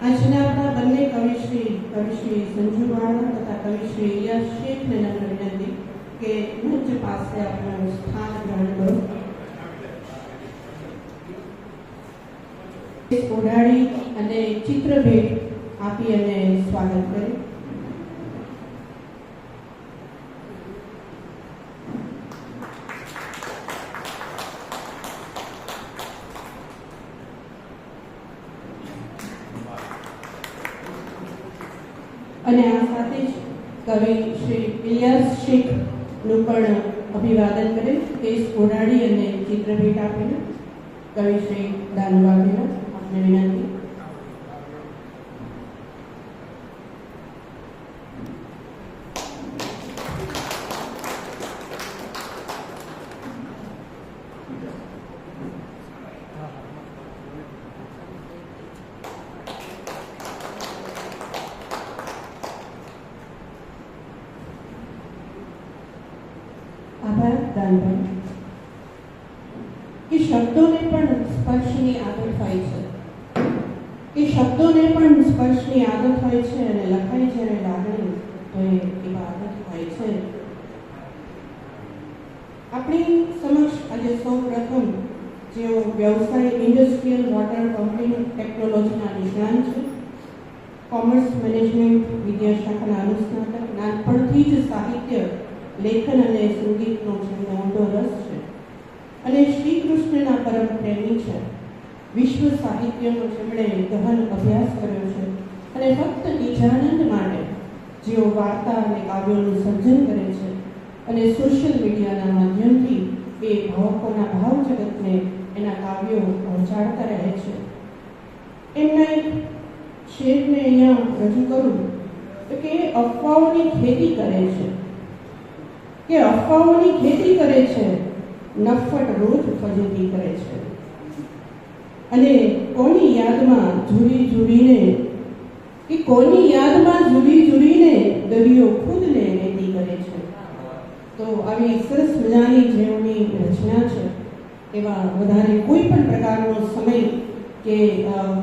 આજના આપણા બંને કવિશ્રી સંજુ વાળા તથા કવિશ્રી ઇલિયાસ શેખને નમ્ર વિનંતી કે મંચ પાસે આપનું સ્થાન ગ્રહણ કરો. ઓઢાડી અને ચિત્રભેટ આપી અને સ્વાગત કરે. અને આ સાથે જ કવિ શ્રી ઇલિયાસ શેખનું પણ અભિવાદન કરે. કેસ ઓઢાડી અને ચિત્રભેટ આપીને કવિ શ્રી દાનવાગીના આપને વિનંતી. આભાર દાનભાઈ. એ શબ્દોને પણ સ્પર્શની આદત હોય છે. એ શબ્દોને પણ સ્પર્શની આદત હોય છે અને લખાય છે અને લાગણી તો એવા આદત હોય છે. આપણી સમક્ષ આજે સૌ પ્રથમ જેઓ વ્યવસાય ઇન્ડસ્ટ્રીયલ વોટર પમ્પિંગ ટેકનોલોજીના નિષ્ણાંત છે, કોમર્સ મેનેજમેન્ટ વિદ્યાશાખાના અનુસ્નાતક, નાનપણથી જ સાહિત્ય લેખન અને સંગીતનો જેમને ઊંડો રસ છે અને શ્રી કૃષ્ણના પરમ પ્રેમી છે. વિશ્વ સાહિત્યનો જેમણે ગહન અભ્યાસ કર્યો છે અને ફક્ત નિજાનંદ માટે જેઓ વાર્તા અને કાવ્યોનું સર્જન કરે છે અને સોશિયલ મીડિયાના માધ્યમથી એ ભાવકોના ભાવ જગતને એના કાવ્યો પહોંચાડતા રહે છે. એમના એક શેરને અહીંયા રજૂ કરું તો કે અફવાઓની ખેતી કરે છે, નફ્ફટ રોજ ફજેતી કરે છે અને કોની યાદમાં ઝૂલી દરિયો ખુદને રેતી કરે છે. તો આવી સરસ મજાની જેઓની રચના છે એવા વધારે કોઈ પણ પ્રકારનો સમય કે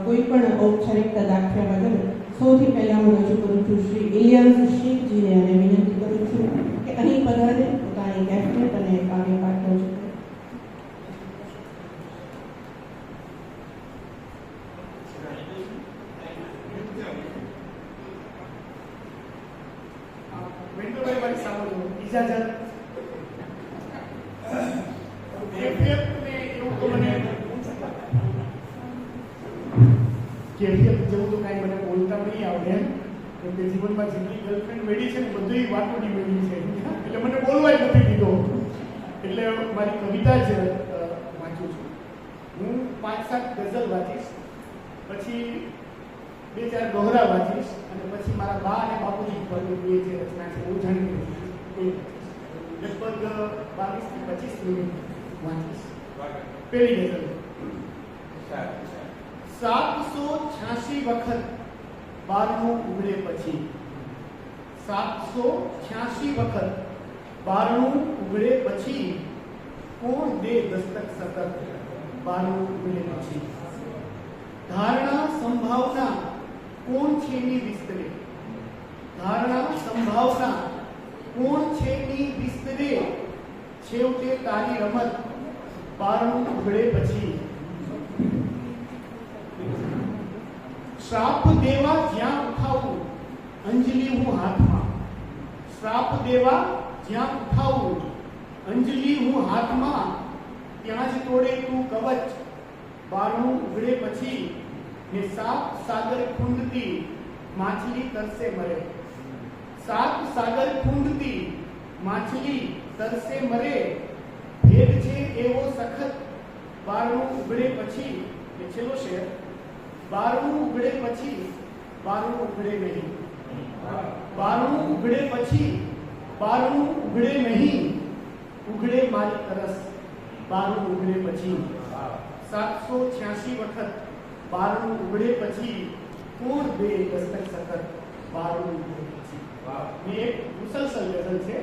કોઈ પણ ઔપચારિકતા દાખવ્યા વગર સૌથી પહેલા હું રજૂ કરું છું શ્રી ઇલિયાસ શેખજીને અને વિનંતી કરું છું કે અહીં પધારે પોતાની કેફેટ અને કાવ્ય પાઠ રજૂ કરે. કેફિયત જેવું તો કાંઈ મને બોલતા નહીં આવડે એમ, કેમ કે જીવનમાં જેટલી ગર્લફ્રેન્ડ મેળી છે ને બધી વાતોની મેળી છે એટલે મને બોલવા જ નથી દીધો. એટલે મારી કવિતા જ વાંચું છું. હું 5-7 ગઝલ વાંચીશ, પછી 2-4 દોહરા વાંચીશ અને પછી મારા બા અને બાપુજી પર બે જે રચના છે હું જાણી લગભગ 22 થી 25 મિનિટ વાંચીશ. પહેલી ગઝલ. 786 વખત બારણું ઉઘડે પછી, 786 વખત બારણું ઉઘડે પછી, કોણ દે દસ્તક સતત બારણું ઉઘડે પછી. ધારણા સંભાવના કોણ છે ની વિસ્તરે, ધારણા સંભાવના કોણ છે ની વિસ્તરે, છેવટે તારી રમત બારણું ઉઘડે પછી. શ્રાપ દેવા જ્યાં ઉઠાવું અંજલિ હું હાથમાં, શ્રાપ દેવા જ્યાં ઉઠાવું અંજલિ હું હાથમાં, ત્યાં જ તોડે તું કવચ બારણું ઉઘડે પછી. ને સાત સાગર કુંડતી માછલી તરસે મરે, સાત સાગર કુંડતી માછલી તરસે મરે, ભેદ છે એવો સખત બારણું ઉઘડે પછી. એ છેલ્લો શેર. બારણું ઉઘડે પછી બારણું ઉઘડે નહીં, બારણું ઉઘડે પછી બારણું ઉઘડે નહીં, ઉઘડે મારી તરસ બારણું ઉઘડે પછી. 786 વખત બારણું ઉઘડે પછી, કોણ દે દસ્તક સતત બારણું ઉઘડે પછી. ને એક મુસલસલ ગઝલ છે.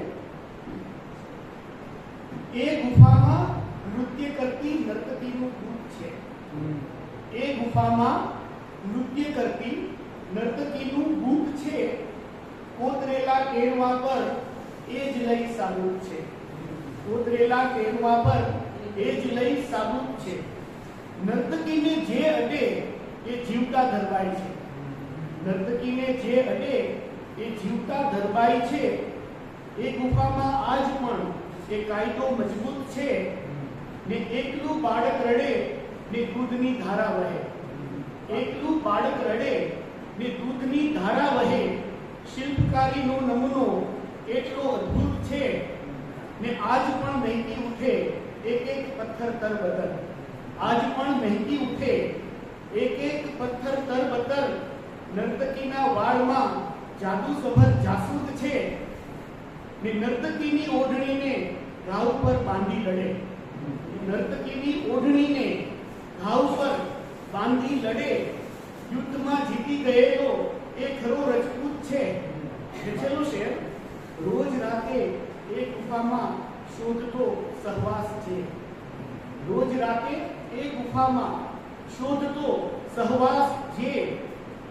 એ ગુફામાં નૃત્ય કરતી નર્તકીનું ગ્રુપ છે, એ ગુફામાં નૃત્ય કરતી નર્તકીનું બુક છે, કોતરેલા કેળવા પર એ જ લઈ સાબુત છે. કોતરેલા કેળવા પર એ જ લઈ સાબુત છે. નર્તકીને જે અડે એ જીવતા ધરવાય છે. નર્તકીને જે અડે એ જીવતા ધરવાય છે. એ ગુફામાં આજ પણ એ કાયદો મજબૂત છે ને એકલું બાળક રડે ને દૂધની ધારા વહે. એકલું બાળક રડે ને દૂધની ધારા વહે. શિલ્પકારીનો નમૂનો એટલો અદ્ભુત છે ને આજ પણ મહેકી ઉઠે એક એક પથ્થર તરબતર. આજ પણ મહેકી ઉઠે એક એક પથ્થર તરબતર. નર્તકીના વાળમાં જાદુ સભર જાસૂદ છે ને નર્તકીની ઓઢણીને ઘાવ પર બાંધી લડે. નર્તકીની ઓઢણીને ઘાવ પર બાંધી લડે. યુદ્ધમાં જીતી ગયેલો એ ખરો રજપૂત છે. છેલ્લો શેર. રોજ રાતે એ ગુફામાં શોધતો સહવાસ છે. રોજ રાતે એ ગુફામાં શોધતો સહવાસ છે.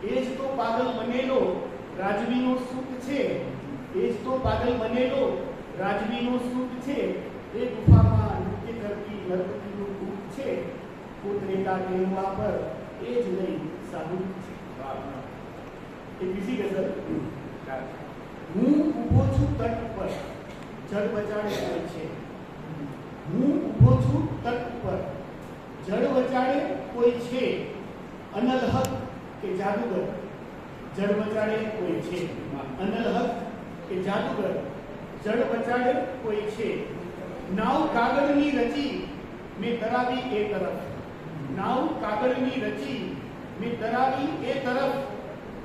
એ જ તો પાગલ બનેલો રાજવીનો સુખ છે. એ જ તો પાગલ બનેલો રાજવીનો સુખ છે. એ ગુફામાં નૃત્ય કરતી નર્તકીનું દુઃખ છે. કોતરેલા કેળવા પર એ જ લઈ સાબુત છે. એ બીજી ગઝલ. હું ઊભો છું તટ ઉપર, જળ બચાડે કોઈ છે. હું ઊભો છું તટ ઉપર, જળ બચાડે કોઈ છે. અનલહક કે જાદુગર, જળ બચાડે કોઈ છે. અનલહક કે જાદુગર, જળ બચાડે કોઈ છે. નાવ કાગળની રચી મેં તરાવી એ તરફ. નાવ કાગળની રચી મેં તરાવી એ તરફ.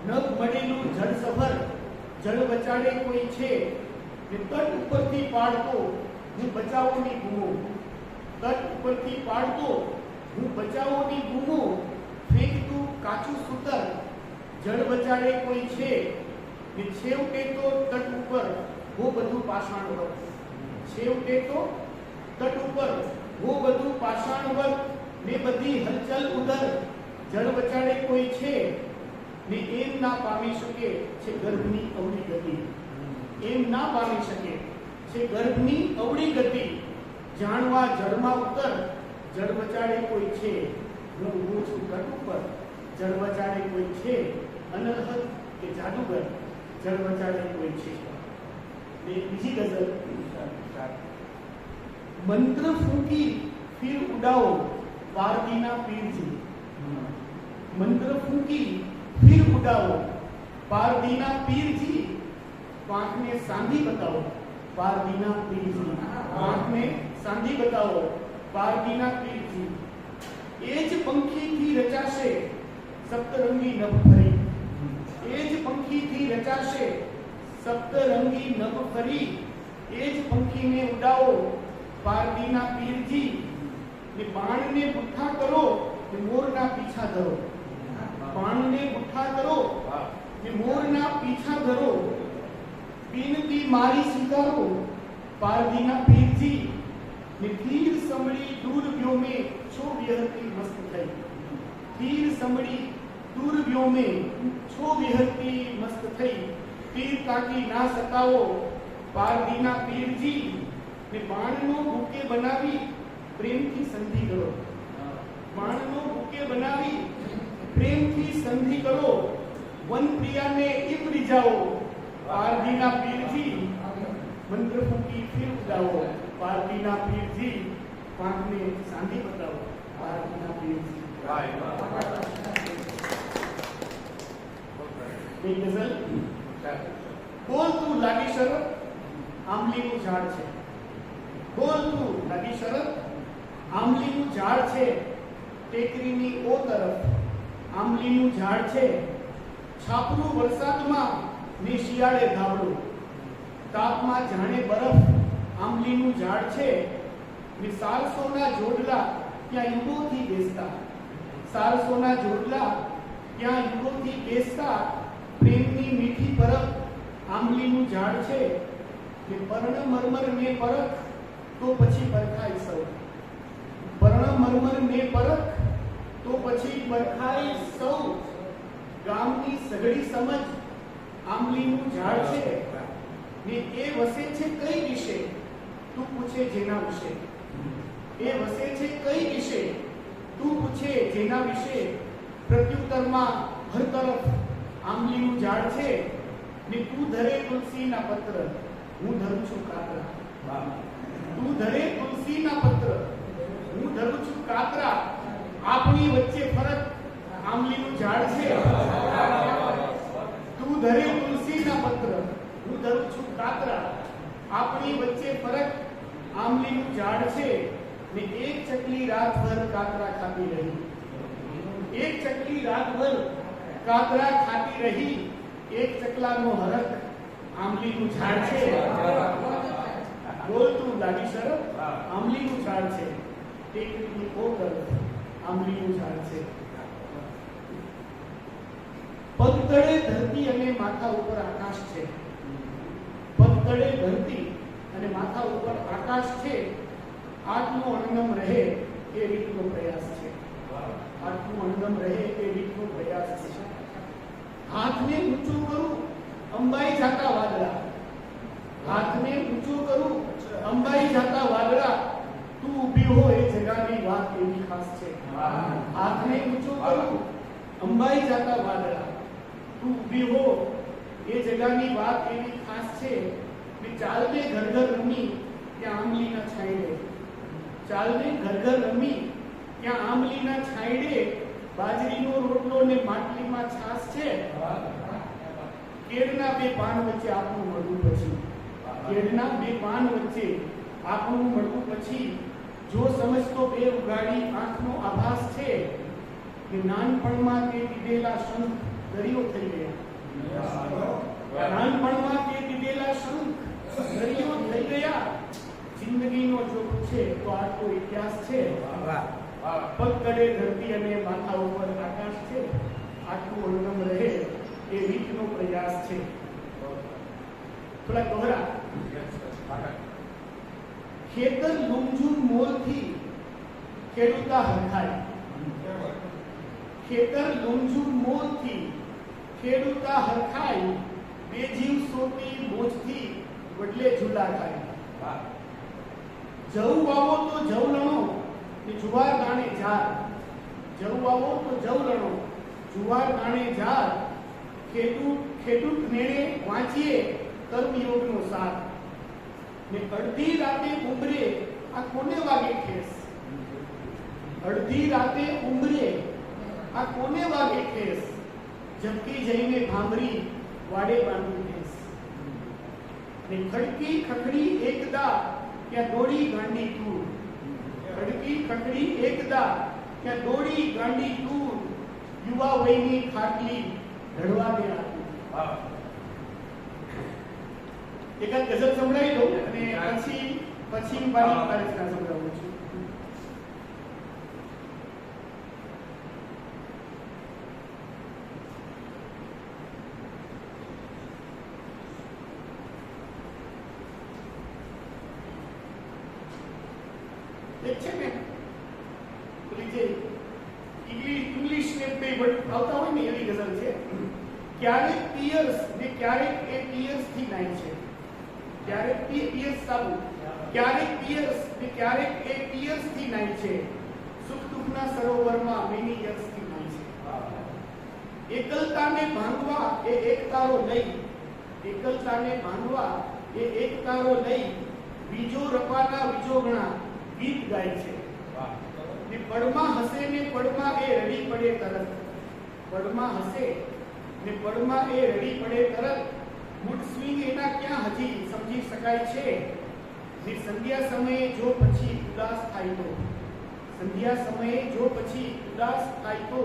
નભ મળેલું જળ સભર, જળ બચાડે કોઈ છે. ને તટ ઉપરથી પાડતો હું બચાવોની બૂમો. તટ ઉપરથી પાડતો હું બચાવોની બૂમો. ફેંકતું કાચું સૂતર, જળ બચાડે કોઈ છે. ને છેવટે તો તટ ઉપર वो બધું પાષાણ વર્ગ. છેવટે તો તટ ઉપર वो બધું પાષાણ વર્ગ ને બધી હલચલ ઉદર. જળ બચાડે કોઈ છે ને એમ ના પામી શકે છે ગર્ભની અવળી ગતિ. એમ ના પામી શકે છે ગર્ભની અવળી ગતિ. જાણવા જળમાં ઉતર, જળ બચાડે કોઈ છે. હું ઊભો છું તટ ઉપર, જળ બચાડે કોઈ છે. અનલહક કે જાદુગર, જળ બચાડે કોઈ છે. ને બીજી ગઝલ. મંત્ર ફૂંકી ફિર ઉડાઓ પારદીના પીરજી. મંત્ર ફૂંકી फिर उड़ाओ पारदीना पीर जी. पांख में सांधी बताओ पारदीना पीर जी. पांख में सांधी बताओ पारदीना पीर जी. एज पंखी थी रचाशे सप्तरंगी नभ फरी. एज पंखी थी रचाशे सप्तरंगी नभ फरी. एज पंखी ने उड़ाओ पारदीना पीर जी. ने बाण ने बुठा करो ने मोर ना पीछा धरो. बाण ने बुठा करो ने मोर ना पीछा धरो. बीनती मारी स्वीकारो पारदीना पीर जी. ने तीर समड़ी दूर व्योमे छो विहरती मस्त थई. तीर समड़ी दूर व्योमे छो विहरती मस्त थई. तीर ताकी ना सताओ पारदीना पीर जी. ने बाणनो बुके बनावी प्रेमथी संधि करो. बाणनो बुके बनावी प्रेमथी संधि करो. वन प्रिया ने इब रिजाओ पारदीना पीर जी. मंत्र फूंकी फिर उड़ाओ पारदीना पीर जी. पांख में सांधी बताओ पारदीना पीर जी. एक गजल. बोल तू लागी शरत आमलीનું ઝાડ છે. બોલ તું લાગી શરત આમલીનું ઝાડ છે. ટેકરીની ઓ તરફ આમલીનું ઝાડ છે. છાપરું વરસાદમાં ને શિયાળે ધાબળું. તાપમાં જાણે બરફ આમલીનું ઝાડ છે. ને સારસોના જોડલા ત્યાં યુગોથી બેસતા. સારસોના જોડલા ત્યાં યુગોથી બેસતા. પ્રેમની મીઠી પરખ આમલીનું ઝાડ છે. ને પર્ણ મરમર ને પરખ તો પછી પરખાય સૌ. પર્ણ મરમર ને પરખ તો પછી પરખાય સૌ. ગામની સઘળી સમજ આંબલીનું ઝાડ છે ને એ વસે છે કઈ વિશે તું પૂછે જેના વિશે એ વસે છે કઈ વિશે તું પૂછે જેના વિશે પ્રત્યુત્તરમાં હર તરફ આંબલીનું ઝાડ છે ને તું ધરે તુલસીના પત્ર હું ધરું છું કાતરા તું ધરે તુલસીના પત્ર હું ધરું છું કાતરા આપણી વચ્ચે ફરક આંબલીનું ઝાડ છે તું ધરે તુલસીના પત્ર હું ધરું છું કાતરા આપણી વચ્ચે ફરક આંબલીનું ઝાડ છે ને એક ચકલી રાતભર કાતરા ખાતી રહી એક ચકલી રાતભર કાતરા ખાતી રહી એક ચકલાનો હરખ આંબલીનું ઝાડ છે બોલતું લાગી શરત આંબલીનું ઝાડ છે એક રીતની ઓગર આંબલીનું ઝાડ છે પગ તળે ધરતી અને માથા ઉપર આકાશ છે પગ તળે ધરતી અને માથા ઉપર આકાશ છે આત્મો અણનમ રહે એ રીતનો પ્રયાસ છે આત્મો અણનમ રહે એ રીતનો પ્રયાસ છે હાથને ઊંચું કરું અંબાઈ જાતા વાદળા હાથને ઊંચું કરું અંબાઈ જાતા વાદળા તું ઊભી હો એ જગાની વાત એવી ખાસ છે હાથને ઊંચું કરું અંબાઈ જાતા વાદળા તું ઊભી હો એ જગાની વાત એવી ખાસ છે ને ચાલને ઘર ઘર રમી ત્યાં આંબલીના છાંયડે ચાલને ઘર ઘર રમી ત્યાં આંબલીના છાંયડે બાજરીનો રોટલો ને માટલીમાં છાશ છે કેળના બે પાન વચ્ચે આપણું મળવું પછી કેળના બે પાન વચ્ચે આપણું મળવું પછી જો સમજતો બે ઉગાડી આંખનો આભાસ છે કે નાનપણમાં તે દીધેલા શંખ દરિયો થઈ ગયા નાનપણમાં તે દીધેલા શંખ દરિયો થઈ ગયા જિંદગીનો જો પૂછે તો આટલો ઇતિહાસ છે પગ તળે ધરતી અને માથા ઉપર આકાશ છે આટલું અણનમ રહે એ રીતનો પ્રયાસ છે થોડા ગોહરા ખેતર લુમઝુમ મોલથી ખેડૂતા હરખાય ખેતર લુમઝુમ મોલથી ખેડૂતા હરખાય બે જીવ સોટી મોજથી વડલે ઝૂલા થાય જવ વાવો તો જવ લણો ને જુવાર દાણે ઝાર જવ વાવો તો જવ લણો જુવાર દાણે ઝાર ખેડૂત નેણે વાંચીએ કર્મયોગનો સાથ ને અડધી રાતે ઉંબરે આ કોને વાગે ઠેસ અડધી રાતે ઉંબરે આ કોને વાગે ઠેસ ઝબકી જઈને ભાંભરી વાડે બાંધી ઠેસ ને ખડકી ખખડી એકદા ત્યાં દોડી ગાંડી તું ખડકી ખખડી એકદા ત્યાં દોડી ગાંડી તું યુવા વયની ખાટલી ઢળવા દે એક ગઝલ સંભળાવી દઉં અને પછી મારી રચના સંભળાવું છું એક છે ને પેલી જે ઇંગ્લિશ ને બે વર્ડ આવતા હોય ને એવી ગઝલ છે ક્યારેક પિયર્સ ને ક્યારેક એ પિયર્સ થી નાય છે ક્યારેક પિયર્સ સાબુ ક્યારેક પિયર્સ ને ક્યારેક એ પિયર્સ થી નાય છે સુખ દુઃખના સરોવરમાં મેની યર્સ થી નાય છે એકલતાને ભાંગવા એ એકતારો લઈ એકલતાને ભાંગવા એ એકતારો લઈ બીજો રપાના વિજોગણા ગીત ગાય છે ને પડમાં હસે ને પડમાં એ રડી પડે તરત પડમાં હસે ને પડમાં એ રડી પડે તરત મૂડ સ્વિંગ એના ક્યાં હજી સમજી શકાય છે ને સંધ્યા સમયે જો પછી ઉદાસ થાય તો સંધ્યા સમયે જો પછી ઉદાસ થાય તો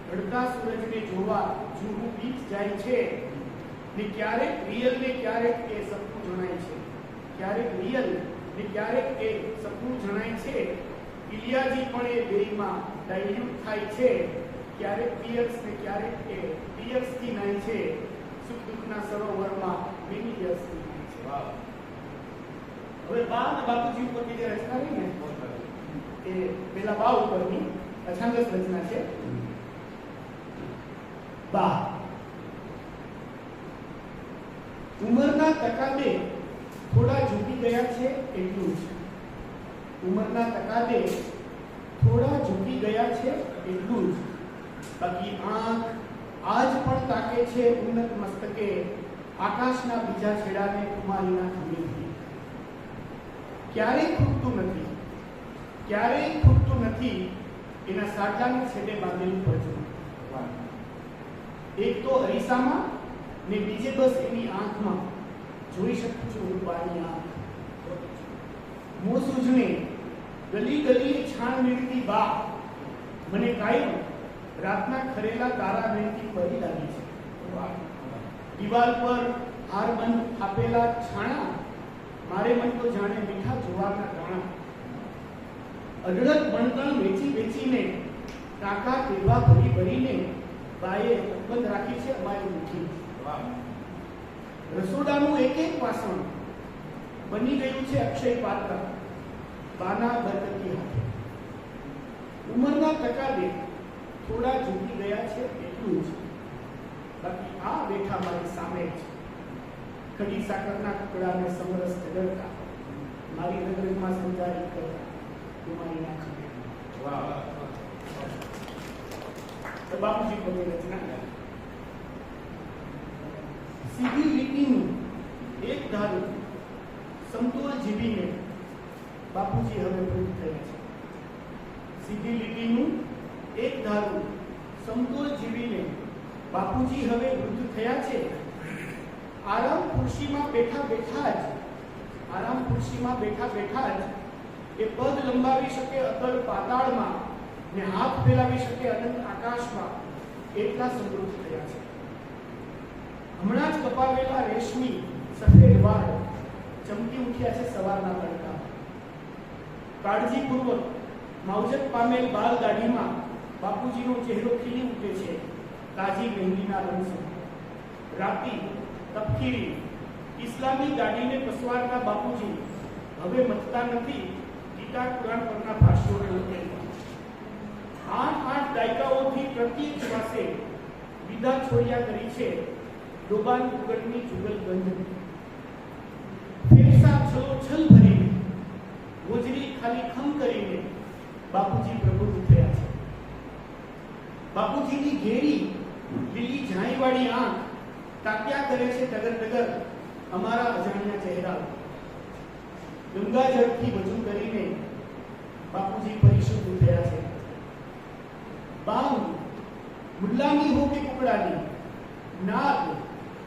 ઢળતા સૂરજને જોવા જુહુ બીચ જાય છે ને ક્યારેક રિયલ ને ક્યારેક એ સપનું જણાય છે ક્યારેક રિયલ ને ક્યારેક એ સપનું જણાય છે ઇલિયાજી પણ એ બેયમાં ડાયલ્યુટ થાય છે ક્યારેક પિયર્સ ને ક્યારેક એ પિયર્સ થી નાય છે સુખ દુઃખના સરોવરમાં મિની યર્સ થી નાય છે હવે બા અને બાપુજી ઉપરની જે રચના રહી ને એ પેલા બા ઉપરની અછાંદસ રચના છે બા. ઉંમરના તકાદે થોડા ઝૂકી ગયા છે એટલું જ. ઉંમરના તકાદે થોડા ઝૂકી ગયા છે એટલું જ. બાકી આંખ આજ પણ તાકે છે ઉન્નત મસ્તકે આકાશના બીજા છેડાને કુમારીના ખંભેથી. ક્યારેય ખૂટતું નથી, ક્યારેય ખૂટતું નથી એના સાચાને છેડે બાંધેલું પડતું. એક તો અરીસામાં ને બીજે બસ એની આંખમાં જોઈ શકું છું રૂપાની આંખ. મોસૂજને ગલી ગલીએ છાણ વીણતી બા મને કાયમ રાતના ખરેલા તારા વીણતી પરી લાગી છે. દિવાલ પર હાર બંધ આપેલા છાણા મારે મન તો જાણે મીઠા જુવારના દાણા. અઢળક બણતણ વેચી વેચીને કાકા કેવા ભરી ભરીને બાએ બંધ રાખી છે અમારી મુઠ્ઠી. રસોડાનું એક એક વાસણ બની ગયું છે અક્ષય પાત્ર બાના બરકતી હાથે. ઉંમરના તકાદે થોડા ઝૂકી ગયા છે એટલું જ. બાકી આ બેઠા મારી સામે જ કડી સાકરના ટુકડાને સમરસ ઝઘડતા મારી નગરમાં સંજારી કરતા તમારી નાખે. તો બાપુજી પોતે રચના કરી. સીધી લીટીનું એક ધારું સમતોલ જીવીને બાપુજી હવે વૃદ્ધ થયા છે. સીધી લીટીનું એક ધારું સમતોલ જીવીને બાપુજી હવે વૃદ્ધ થયા છે. આરામ ખુરશીમાં બેઠા બેઠા જ એ પગ લંબાવી શકે અતળ પાતાળમાં ને હાથ ફેલાવી શકે અનંત આકાશમાં એટલા સમૃદ્ધ થયા છે. હમણાં જ કપાવેલા રેશમી સફેદ વાળ ચમકી ઉઠ્યા છે સવારના તડકા. કાળજીપૂર્વક માવજત પામેલ બાલ ગાડીમાં બાપુજીનો ચહેરો ખીલી ઉઠે છે તાજી મહેંદીના રંગ. રાતી તપકીરી ઇસ્લામી ગાડીને પસવારતા બાપુજી હવે મથતા નથી ગીતા કુરાન પરના ભાષ્યોને ઉકેલવા. 8 દાયકાઓથી પ્રત્યેક શ્વાસે વિદા છોડ્યા કરી છે ડોબાન ઉગડની જુગલ ગંધ. ફેરસા છલોછલ ભરીને ગોજરી ખાલી ખમ કરીને બાપુજી પ્રબુદ્ધ થયા છે. બાપુજીની ઘેરી લીલી ઝાંયવાળી આંખ તાક્યા કરે છે ટગર ટગર અમારા અજાણ્યા ચહેરા. ગંગાજળથી વજુ કરીને બાપુજી પરિશુદ્ધ થયા છે. બાંગ મુલ્લાની હો કે કુકડાની, નાગ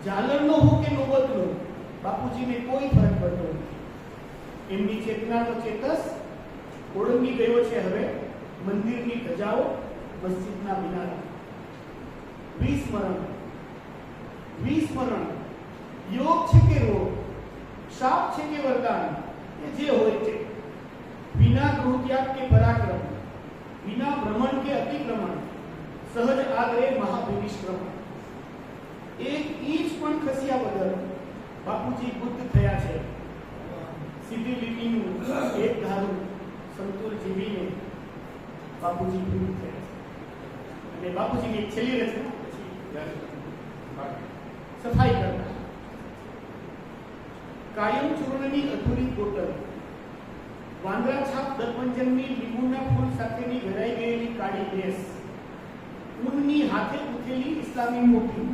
ઝાલરનો હો કે નોબતનો, બાપુજીને કોઈ ફરક પડતો નથી. એમની ચેતનાનો ચેતસ ઓળંગી ગયો છે હવે મંદિરની ધજાઓ, મસ્જિદના મિનારા. વિસ્મરણ યોગ છે કે રોગ, શાપ છે કે વરદાન, એ જે હોય તે. વિના ગૃહત્યાગ કે પરાક્રમ, વિના ભ્રમણ કે અતિક્રમણ, સહજ આદરે મહાભિનિષ્ક્રમ. એક ઇંચ પણ ખસ્યા વગર બાપુજી બુદ્ધ થયા છે. સીધી લીટીનું એક ધારું સંતુલ જીવીને બાપુજી બુદ્ધ થયા છે. અને બાપુજીની એક છેલ્લી રચના સફાઈ કરતા. કાયમ ચૂર્ણની અધૂરી બોટલ, વાંદરા છાપ દત્તમંજનની લીંબુના ફૂલ સાથેની ઘડાઈ ગયેલી કાળી ભેંસ, ઊનની હાથે ગૂંથેલી ઇસ્લામી મોટી,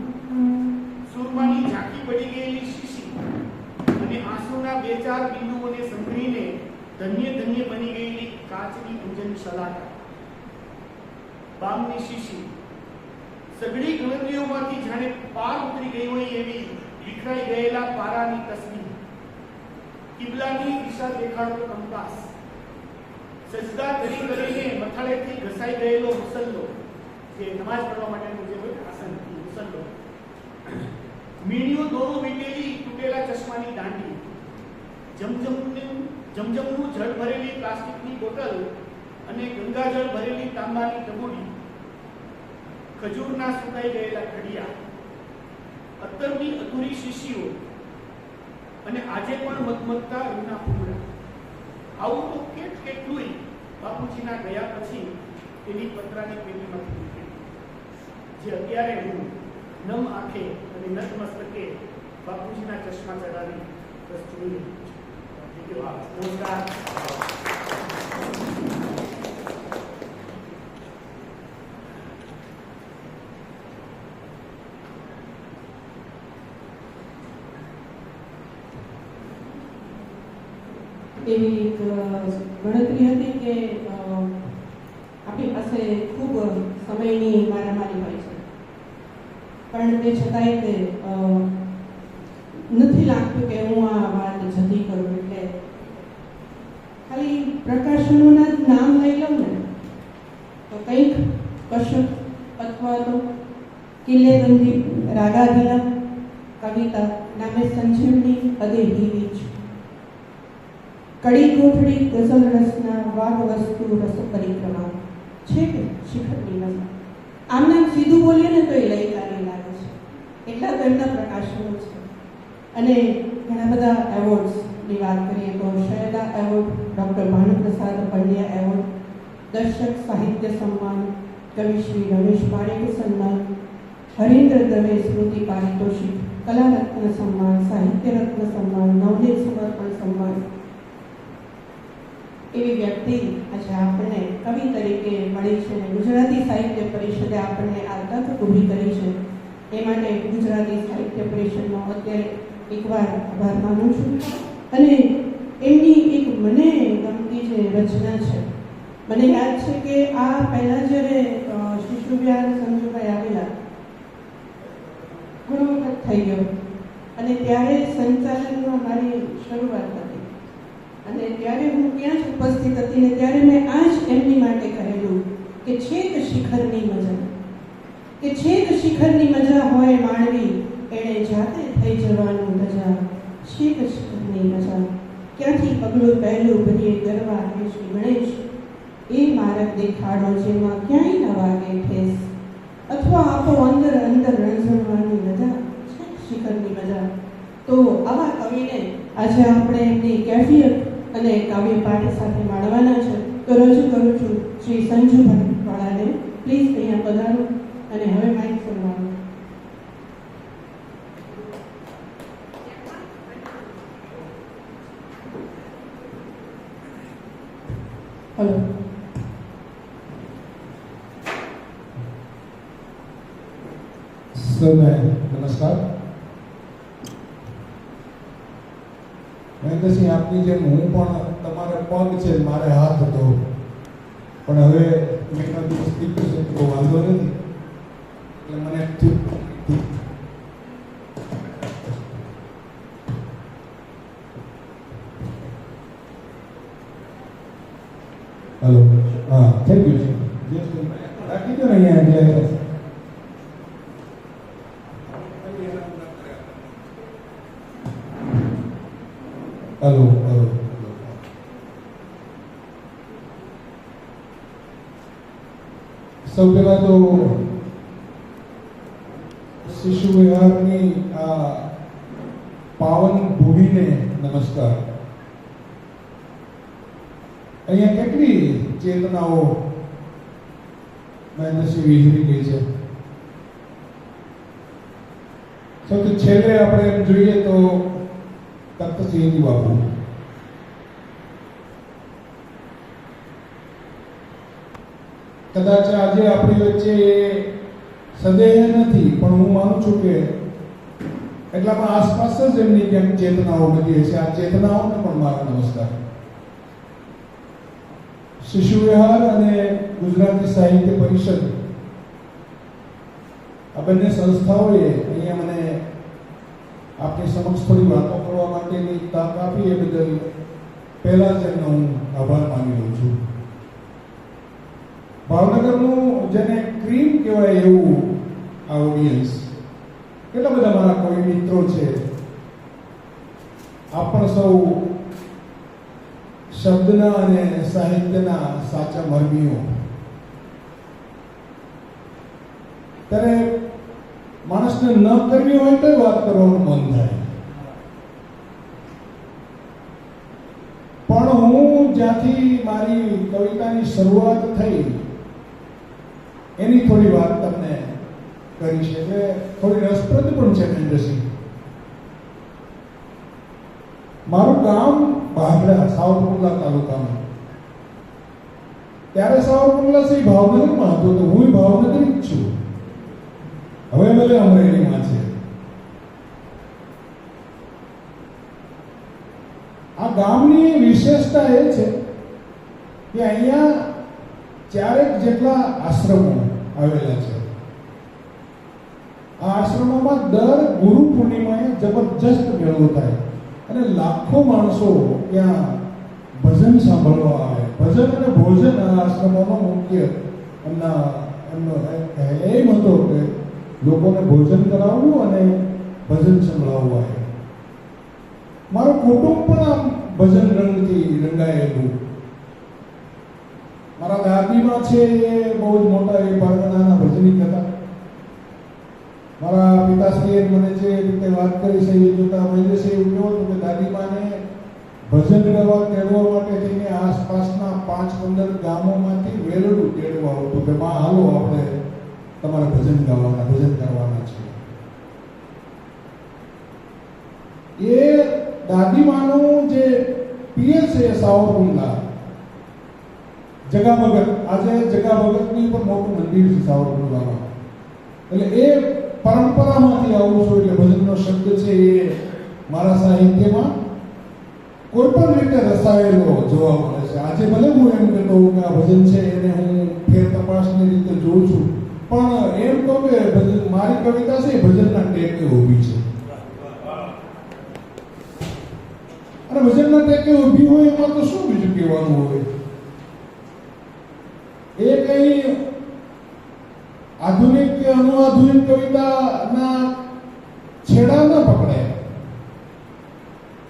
સુરમાની ઝાંકી પડી ગયેલી શીશી અને આંસુના 2-4 બિંદુઓને સંભળીને ધન્ય ધન્ય બની ગયેલી કાચની પૂજન શલાકા. બામની શીશી સઘળી ગણતરીઓમાંથી જાણે પાર ઉતરી ગઈ હોય એવી વિખરાઈ ગયેલા પારાની તસવીર, કિબલાની દિશા દેખાડતો કંપાસ, સજદા કરી કરીને મથાળેથી ઘસાઈ ગયેલો મુસલ્લો, જે નમાઝ પઢવા માટેનું જે હોય આસન, મુસલ્લો, મીણીઓ દોરો વીંટેલી તૂટેલા ચશ્માની દાંડી, જમજમનું જળ ભરેલી પ્લાસ્ટિકની બોટલ અને ગંગાજળ ભરેલી તાંબાની ટબુડી, ખજૂરના સુકાઈ ગયેલા ઘડિયા, અત્તરની અધૂરી શીશીઓ અને આજે પણ મગમગતા રૂના ફૂગડા. આવું તો કેટલું બાપુજીના ગયા પછી એની પતરાની પેટીમાંથી નીકળ્યું, જે અત્યારે હું નમ આંખે અને નતમસ્તકે બાપુજીના ચશ્મા ચડાવી બસ જોઈ રહ્યું છે. નમસ્કાર. એવી એક ગણતરી હતી કે આપણી પાસે ખૂબ સમયની મારામારી હોય છે, પણ તે છતાંય તે નથી લાગતું કે હું આ વાત જતી કરું. એટલે ખાલી પ્રકાશનોના જ નામ લઈ લઉં ને તો કંઈક કશુંક અથવા તો કિલ્લેબંધી, રાગાધીના, કવિતા, નામે સંજીવની, અદે હીવીજ, કડી કોઠડી, ગઝલ રસના, વાગ વસ્તુ, રસ પરિક્રમા, છે કે શિખરની મજા. આમ નામ સીધું બોલીએ ને તો એ લયકારી લાગે છે. એટલા તો એમના પ્રકાશનો છે. અને ઘણા બધા એવોર્ડ્સની વાત કરીએ તો Shaila award, doctor Bhanuprasad Pandya award, Darshak સાહિત્ય સન્માન, કવિ શ્રી રમેશ પારેખ સન્માન, હરીન્દ્ર દવે સ્મૃતિ પારિતોષિક, કલા રત્ન સન્માન, સાહિત્ય રત્ન સન્માન, નવનીત સમર્પણ સન્માન. એવી વ્યક્તિ આજે આપણને કવિ તરીકે મળી છે અને ગુજરાતી સાહિત્ય પરિષદે આપણને આ તક ઊભી કરી છે. એ માટે ગુજરાતી સાહિત્ય પરિષદનો અત્યારે એકવાર આભાર માનું છું. અને એમની એક મને ગમતી જે રચના છે, મને યાદ છે કે આ પહેલાં જ્યારે શિશુવિહાર સંજુભાઈ આવેલા ઘણો વખત થઈ ગયો અને ત્યારે સંચાલનમાં મારી શરૂઆત હતી અને ત્યારે હું ત્યાં જ ઉપસ્થિત હતી ને ત્યારે મેં આ જ એમની માટે કહેલું કે છેક શિખરની મજા, કે છેક શિખરની મજા હોય માણવી, એણે જાતે થઈ જવાનું રજા. છેક શિખરની મજા ક્યાંથી પગલું પહેલું ભરીએ ગરવા હે શ્રી ગણેશ, એ માર્ગ દેખાડો જેમાં ક્યાંય ન વાગે ઠેસ, અથવા આપો અંદર અંદર રંઝણવાની મજા, છેક શિખરની મજા. તો આવા કવિને આજે આપણે એમની કેફિયત અને કાવ્ય પાઠ સાથે માણવાના છે. તો રજૂ કરું છું શ્રી સંજુભાઈ વાળાને. પ્લીઝ અહીંયા પધારો અને હવે માઇક સંભાળો. હલો. સૌને નમસ્કાર. મહેન્દ્રસિંહ, આપની જેમ હું પણ તમારે પગ છે મારે હાથ હતો, પણ હવે મહિનો દિવસ દીધું છે તો વાંધો નથી, એટલે મને હલો, હા થઈ ગયું છે. રાખી દો ને અહીંયા એટલે હલો હલો. સૌ પહેલા તો શિશુ વિહારની આ પાવન ભૂમિને નમસ્કાર. અહીંયા કેટલી ચેતનાઓ મહેન્દ્રસિંહ વિહરી ગઈ છે. સૌથી છેલ્લે આપણે એમ જોઈએ તો તખ્તસિંહજી બાપુ. કદાચ આજે આપણી વચ્ચે સદેહ નથી, પણ હું માનું છું કે એટલામાં આસપાસ જ એમની જેમ ચેતનાઓ બધી હશે. આ ચેતનાઓને પણ મારા નમસ્કાર. શિશુ વિહાર અને ગુજરાતી સાહિત્ય પરિષદ, આ બંને સંસ્થાઓએ અહીંયા મને આપની સમક્ષ થોડી વાતો કરવા માટેની તક આપી, એ બદલ પહેલા જ એમનો હું આભાર માની લઉં છું. ભાવનગરનું જેને ક્રીમ કહેવાય એવું આ ઓડિયન્સ, કેટલા બધા મારા કવિ મિત્રો છે. આપ પણ સૌ શબ્દના અને સાહિત્યના સાચા મર્મીઓ. ત્યારે માણસને ન કરવી હોય તો વાત કરવાનું મન થાય, પણ હું જ્યાંથી મારી કવિતાની શરૂઆત થઈ એની થોડી વાત તમને કરી છે એટલે થોડી રસપ્રદ પણ છે નરેન્દ્રસિંહ. મારું ગામ ભાગડા, સાવરકુંડલા તાલુકામાં. ત્યારે સાવરકુંડલા છે ભાવનગરમાં હતો, તો હું ભાવનગર જ છું. હવે ભલે અમરેલીમાં છે. આ ગામની વિશેષતા એ છે કે અહીંયા 4 જેટલા આશ્રમો આવેલા છે. આ આશ્રમોમાં દર ગુરુ પૂર્ણિમાએ જબરજસ્ત મેળો થાય અને લાખો માણસો ત્યાં ભજન સાંભળવા આવે. ભજન અને ભોજન આ આશ્રમોનો મુખ્ય એમનો એમ હતો કે લોકોને ભોજન કરાવવું અને ભજન સંભળાવવું આવે. મારું કુટુંબ પણ આમ ભજન રંગથી રંગાયેલું. મારા દાદીમાં છે એ બહુ જ મોટા એ પરગણાના ભજનીક હતા. મારા પિતાશ્રીએ મને જે રીતે વાત કરી છે એ જોતા મહેન્દ્રસિંહ એવું કહ્યું હતું કે દાદીમાને ભજન કરવા તેડવા માટે થઈને આસપાસના 5-15 ગામોમાંથી વેલડું તેડવા આવતું કે માં હાલો આપણે તમારે ભજન ગાવાના, ભજન કરવાના છે. એ દાદીમાનું જે પિયર છે સાવરકુંડલા, જગા ભગત, આજે જગા ભગતની પણ મોટું મંદિર છે સાવરકુંડલામાં. એટલે એ પરંપરામાંથી આવું છું. એટલે ભજનનો શબ્દ છે એ મારા સાહિત્યમાં કોઈ પણ રીતે રસાયેલો જોવા મળે છે. આજે ભલે હું એમ કહેતો હોઉં કે આ ભજન છે એને હું ફેર તપાસની રીતે જોઉં છું, પણ એમ કહું કે ભજન, મારી કવિતા છે એ ભજનના ટેકે ઊભી છે. અને ભજનના ટેકે ઊભી હોય એમાં તો શું બીજું કહેવાનું હોય? એ કઈ આધુનિક કે અનુઆધુનિક કવિતાના છેડા ન પકડે.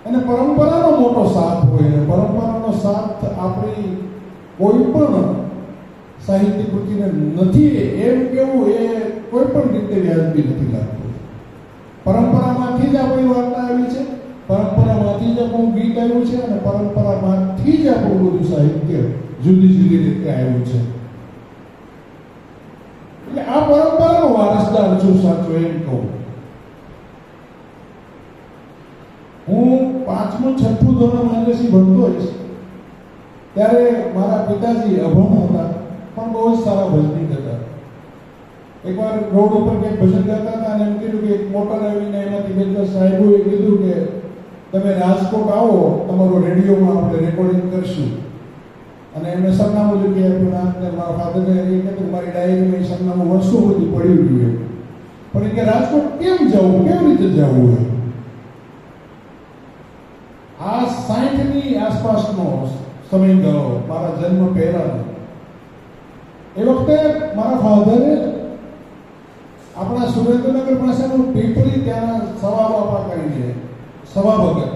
અને પરંપરાનો મોટો સાથ હોય. અને પરંપરાનો સાથ આપણી કોઈ પણ સાહિત્ય કૃતિને નથી એમ કેવું એ કોઈ પણ રીતે વ્યાજબી નથી લાગતું. પરંપરામાંથી જ આપણી વાર્તા આવી છે, પરંપરામાંથી જ આપણું ગીત આવ્યું છે, અને પરંપરામાંથી જ આપણું બધું સાહિત્ય જુદી જુદી રીતે આવ્યું છે. એટલે આ પરંપરાનો વારસદાર છું સાચો એમ કહું. હું 5મું 6થું ધોરણ મહેન્દ્રસિંહ ભણતો હોઈશ ત્યારે મારા પિતાજી અભણ હતા પણ બહુ જ સારા ભજનીક હતા. એકવાર રોડ ઉપર કંઈક ભજન કરતા હતા અને એમ કીધું કે એક મોટર આવીને એમાંથી બે સાહેબોએ કીધું કે તમે રાજકોટ આવો, તમારો રેડિયોમાં આપણે રેકોર્ડિંગ કરશું. અને એમને સરનામું લખી આપ્યું. અને મારા ફાધરને એ કીધું મારી ડાયરીમાં સરનામું વર્ષો સુધી પડ્યું ગયું. પણ એ કે રાજકોટ કેમ જવું, કેવી રીતે જવું હોય? આ 60ની આસપાસનો સમયગાળો, મારા જન્મ પહેલાનો. એ વખતે મારા ફાધરે આપણા સુરેન્દ્રનગર પાસેનું પીપળી, ત્યાં સવા બાપા કરીને સવા ભગત,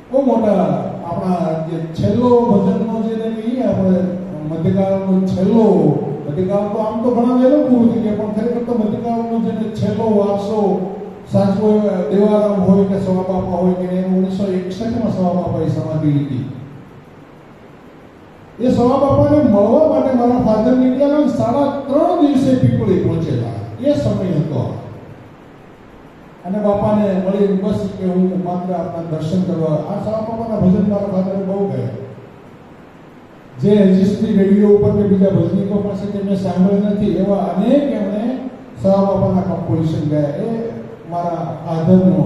બહુ મોટા આપણા જે છેલ્લો ભજનનો જે કહીએ આપણે મધ્યકાળનો છેલ્લો, મધ્યકાળ તો આમ તો ઘણા વહેલો પૂરું થઈ ગયા, પણ ખરેખર તો મધ્યકાળનો જે છેલ્લો વારસો સાચવો દેવારામ હોય કે સવા બાપા હોય કે એને 1961માં સવા બાપાએ સમાધિ લીધી. એ સવા બાપાને મળવા માટે મારા ફાધર નીકળ્યા 3.5 દિવસે પીપળી પહોંચેલા. એ સમય હતો. અને બાપાને મળી બસ કે હું માત્ર આપના દર્શન કરવા. આ સવા બાપાના ભજન મારા ફાધરે બહુ ગયા, જે હજી સુધી રેડિયો ઉપર કે બીજા ભજનીકો પાસેથી મેં સાંભળ્યા નથી. એવા અનેક એમણે સવા બાપાના કમ્પોઝિશન ગયા. એ મારા ફાધરનો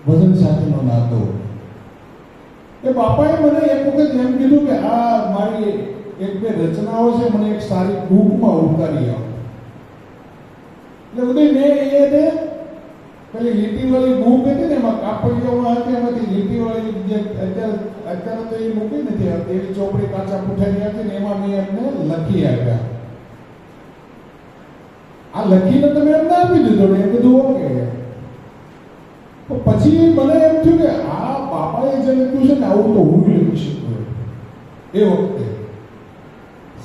ભજન સાથેનો નાતો. એ બાપાએ મને એક વખત એમ કીધું કે આ મારી 1-2 રચનાઓ છે, મને એક સારી બુકમાં ઉતારી આવો. એટલે બધું મેં એને પેલી લીટીવાળી બુક હતી ને, એમાં કાપડીઓમાં હતી, એમાંથી લીટીવાળી જે અત્યારે તો એ મૂકી નથી આવતી, એવી ચોપડી કાચા પૂઠાની હતી ને, એમાં મેં એમને લખી આપ્યા. આ લખીને તમે એમને આપી દીધો ને, એ બધું ઓકે. તો પછી મને એમ થયું કે આ બાપાએ જે લખ્યું છે ને, આવું તો હું લખી શકું. એ વખતે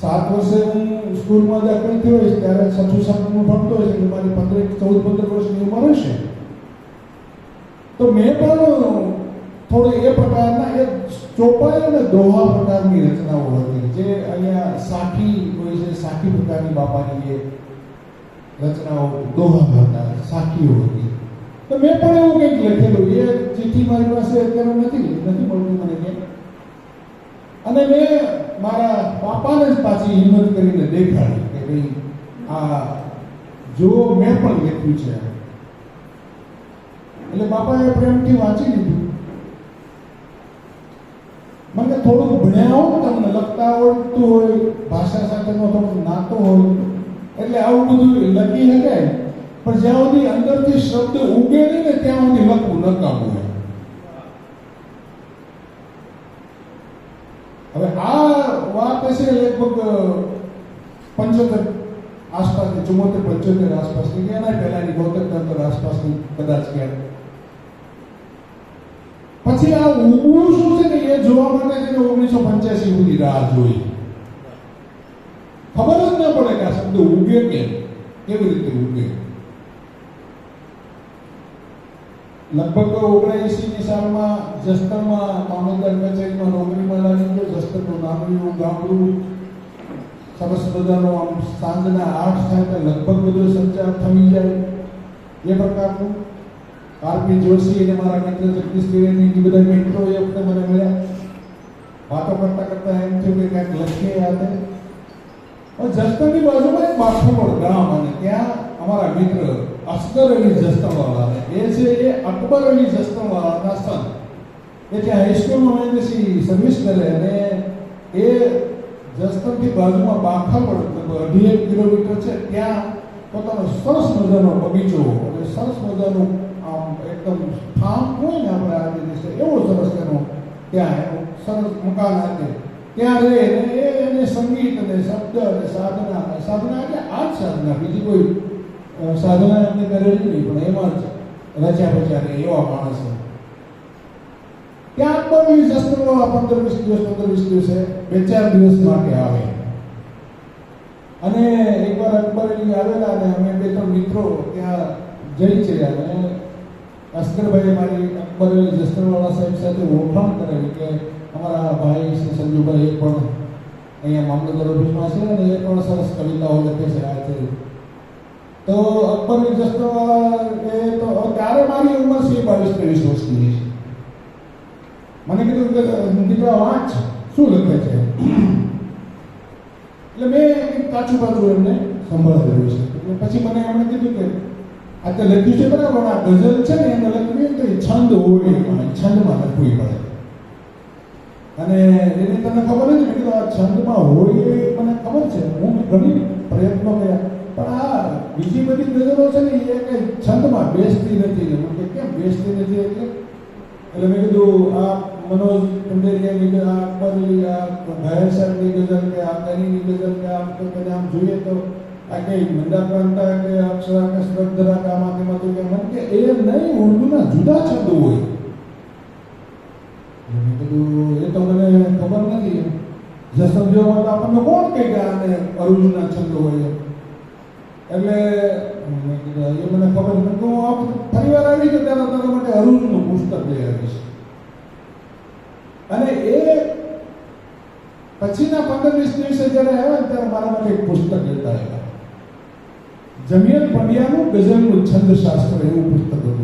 7 વર્ષે હું સ્કૂલમાં દાખલ થયો હોઈશ, ત્યારે 6-7 ભણતો હોઈશ, એટલે મારી 14-15 વર્ષની ઉંમર હશે. તો મેં પણ થોડી એ પ્રકારના એ ચોપાઈ અને દોહા પ્રકારની રચનાઓ હતી, જે અહીંયા સાખી હોય છે, સાખી પ્રકારની બાપાની એ રચનાઓ દોહા હતા, સાખીઓ હતી. તો મેં પણ એવું કંઈક લખેલું. એ ચિઠ્ઠી મારી પાસે અત્યારે નથી મળતું મને ક્યાંય. અને મેં મારા પાપાને જ પાછી હિંમત કરીને દેખાડી કે ભાઈ આ જો મેં પણ લખ્યું છે. એટલે બાપાએ પ્રેમથી વાંચી લીધું. મને થોડુંક ભણ્યા હોત, તમને લખતા આવડતું હોય, ભાષા સાથેનો થોડો નાતો હોય, એટલે આવું બધું લખી શકાય. પણ જ્યાં સુધી અંદરથી શબ્દ ઉગે નહીં ને ત્યાં સુધી લખવું નકામું હોય. હવે આ વાત હશે લગભગ 75 આસપાસની, 74-75 આસપાસની કે એના પહેલાની 72-73 આસપાસની કદાચ ક્યાંક. પછી આ ઉગવું શું છે ને એ જોવા માટે છે ને 1985 સુધી રાહ જોઈ. ખબર જ ન પડે કે આ શબ્દ ઉગે કેવી રીતે ઉગે. લગભગ 79ની સાલમાં જસદણમાં મામલતદાર કચેરીમાં નોકરીમાં લાગી ગયો. જસદણનું નાનું એવું ગામડું, સરસ મજાનું. આમ સાંજના 8 થાય તો લગભગ બધું સંચાર થમી જાય એ પ્રકારનું. આરપી જોશી અને મારા મિત્ર જગદીશ ત્રિવેદી બધા મિત્રો એ વખતે મને મળ્યા. વાતો કરતા કરતા એમ થયું કે ક્યાંક લખીએ યાદ. જસદણની બાજુમાં એક બાખોડ ગામ, અને ત્યાં અમારા મિત્ર અસગર અલી જસદણવાળા, એ છે એ અકબર અલી જસદણવાળાના સન. એ ત્યાં હાઈસ્કૂલમાં એમએસસી સર્વિસ કરે, અને એ જસદણથી બાજુમાં બાખોડ 2.5 કિલોમીટર છે, ત્યાં પોતાનો સરસ મજાનો બગીચો અને સરસ મજાનું આમ એકદમ ફાર્મ હોય ને આપણે આ દિવસે એવો સરસ એનો ત્યાં એનું સરસ મકાન hatte. ત્યાં રહે ને એને સંગીત અને શબ્દ અને સાધના એટલે આ જ સાધના, બીજી કોઈ સાધના એમને કરેલી નહીં, પણ એમાં જ રચ્યા બચ્યા રહે એવા માણસ. ત્યાં અકબર અલી જસદણવાળા 15-20 દિવસે 2-4 દિવસ માટે આવે. અને એકવાર અકબર અલી આવેલા અને અમે 2-3 મિત્રો ત્યાં જઈ ચડ્યા. અને અસ્કરભાઈ મારી અકબર અલી જસદણવાળા સાહેબ સાથે ઓળખાણ કરાવી કે અમારા ભાઈ શ્રી સંજુભાઈ એ પણ અહીંયા મામલતદાર ઓફિસમાં છે અને એ પણ સરસ કવિતાઓ લખે છે. આ છે તો અકબર અલી જસદણવાળા એ તો ત્યારે મારી ઉંમર છે 22-23 વર્ષની. મને કીધું કે દીકરા વાંચ શું લખે છે. એટલે મેં કાચું પાછું એમને સંભળાવ્યું છે. એટલે પછી મને એમણે કીધું કે આ તો લખ્યું છે બરાબર, આ ગઝલ છે ને એને લખવી તો એ છંદ હોય, છંદમાં લખવી પડે. અને એની તને ખબર જ ને કે આ છંદમાં હોય એ મને ખબર છે, હું ઘણી પ્રયત્નો કર્યા, પણ આ બીજી બધી ગઝલો છે ને એ કઈ છંદમાં બેસતી નથી. કે કેમ બેસતી નથી એટલે મેં કીધું આ મનોજ કંડેરિયાની, આ અકબર અલી, આ ઘાયલ સાહેબની ગઝલ કે આ કરીની ગઝલ કે આમ તો કદાચ આમ જોઈએ તો આ કઈ મંદાક્રાંતા કે અક્ષરા કે સ્વર્ધરા કે આમાંથી કે મને કે એ નહીં, ઉર્દુના જુદા છંદો હોય. મેં કીધું એ તો મને ખબર નથી. જસદણમાં તો આપણને કોણ કહે કે આને અરુજના છંદો હોય. એટલે મેં કીધું એ મને ખબર નથી. હું ફરી વાર આવી તો ત્યારે તારા માટે અરુજનું પુસ્તક લઈ આવીશ. અને એ પછીના 15-20 દિવસે જ્યારે આવ્યા ત્યારે મારા માટે એક પુસ્તક લેતા આવ્યા. જમિયત પંડ્યાનું ગઝલનું છંદશાસ્ત્ર એવું પુસ્તક હતું.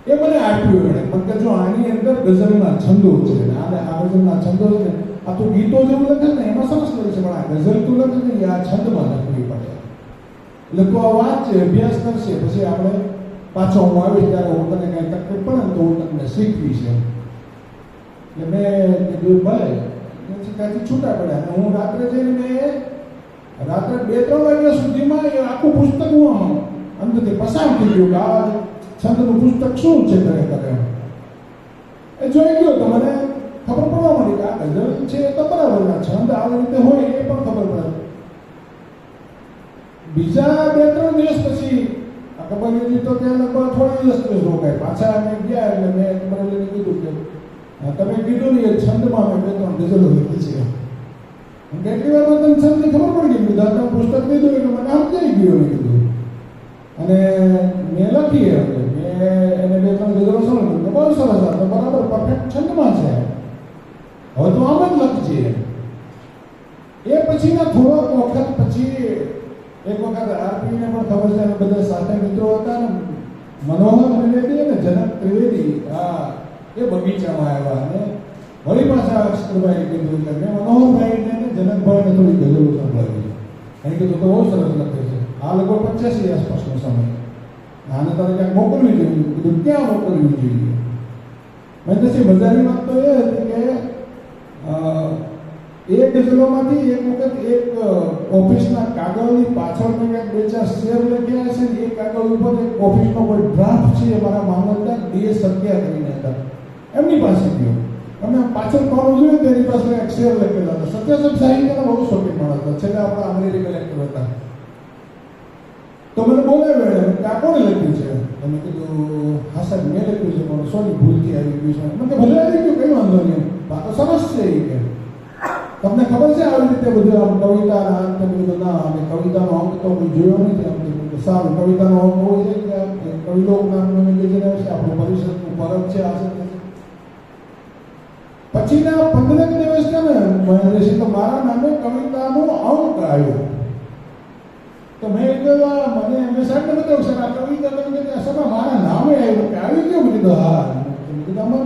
એ મને આપ્યું એણે. પણ કે જો આની અંદર ગઝલના છંદો છે, આ ગઝલના છંદો છે, આ તો ગીતો જેવું લખે ને એમાં સરસ લખે છે, પણ આ ગઝલ તું લખે ને એ આ છંદમાં લખવી પડે. એટલે તું આ વાત છે, અભ્યાસ કરશે, પછી આપણે પાછો હું આવીશ ત્યારે હું તને કંઈ તકલીફ પડે ને તો હું તમને શીખવીશ. એટલે મેં કીધું ભાઈ ત્યાંથી છૂટા પડ્યા. અને હું રાત્રે જઈને મેં રાત્રે 2-3 વાગ્યા સુધીમાં એ આખું પુસ્તક હું અંદરથી પસાર થઈ ગયું કે આ છંદનું પુસ્તક શું છે ખરેખર. એ જોઈ ગયો તો મને ખબર પડવા મળી કે આ ગઝલ છે એ તો બરાબર, છંદ આવી રીતે હોય એ પણ ખબર પડે. બીજા 2-3 દિવસ પછી અકબર અલી તો ત્યાં લગભગ થોડા દિવસ રોકાય. પાછા અમે ગયા એટલે મેં અકબર અલીને કીધું કે તમે કીધું ને એ છંદમાં મેં 2-3 ગઝલો લખી છે. કેટલી વાર તને છંદની ખબર પડી ગઈ. દાદા પુસ્તક લીધું એટલે મને સમજાઈ ગયું મેં કીધું. અને મેં લખી મેં એને 2-3 ગઝલો સમજ બહુ સરસ હતો, બરાબર પરફેક્ટ છંદમાં છે, હવે તો આમ જ લખજે. એ પછીના થોડોક વખત પછી એક વખત આરપીને પણ અમે બધા સાથે મિત્રો હતા ને મનોહર ત્રિવેદી અને જનક ત્રિવેદી એ બગીચામાં આવ્યા અને વળી પાછા અક્ષરભાઈ કીધું કે મેં મનોહરભાઈને અને જનકભાઈને થોડી ગઝલો સંભળાવી. એને કીધું તો બહુ સરસ લખે છે. આ લગભગ 85 આસપાસનો સમય. આને તારે ક્યાંક મોકલવી જોઈએ. કીધું ક્યાં મોકલવી જોઈએ? મેં પછી મજાની વાત તો એ હતી કે એ ગઝલોમાંથી એક વખત એક ઓફિસના કાગળની પાછળ મેં બે ચાર શેર લખ્યા છે ને એ કાગળ ઉપર એક ઓફિસનો કોઈ ડ્રાફ્ટ છે મારા મામલતદાર DS સત્યા કરીને હતા એમની પાસે ગયો. અમે પાછળ કોણ જોયું તેની પાસે એક શેર લખેલા હતા. સત્યાસબ સાહિત્યના બહુ શોખીન માણસ હતા. છેલ્લે આપણા અમરેલી કલેક્ટર હતા. તો મને બોલાવ્યો કે આ કોણે લખ્યું છે? તમે કીધું હા સાહેબ મેં લખ્યું છે પણ સોની ભૂલથી આવી ગયું છે. મને ભલે આવી ગયું કંઈ વાંધો નહીં. આ તો સરસ છે એ કે તમને ખબર છે આવી રીતે બધું આમ કવિતા ના અંત બધું ના અને કવિતાનો અંક તો કોઈ જોયો નથી. આમ સારું કવિતાનો અંક હોય છે કે કવિલોક નામનું જે છે આપણું પરિષદનું પરબ છે આ છે. પછીના 15 દિવસ છે ને મહેન્દ્રસિંહ તો મારા નામે કવિતાનો અંક આવ્યો. તો મેં કીધું મને એમ સાહેબ ને બતાવું સર આ કવિતા તમે અસલમાં મારા નામે આવ્યું કે આવી ગયું? મેં કીધું હા.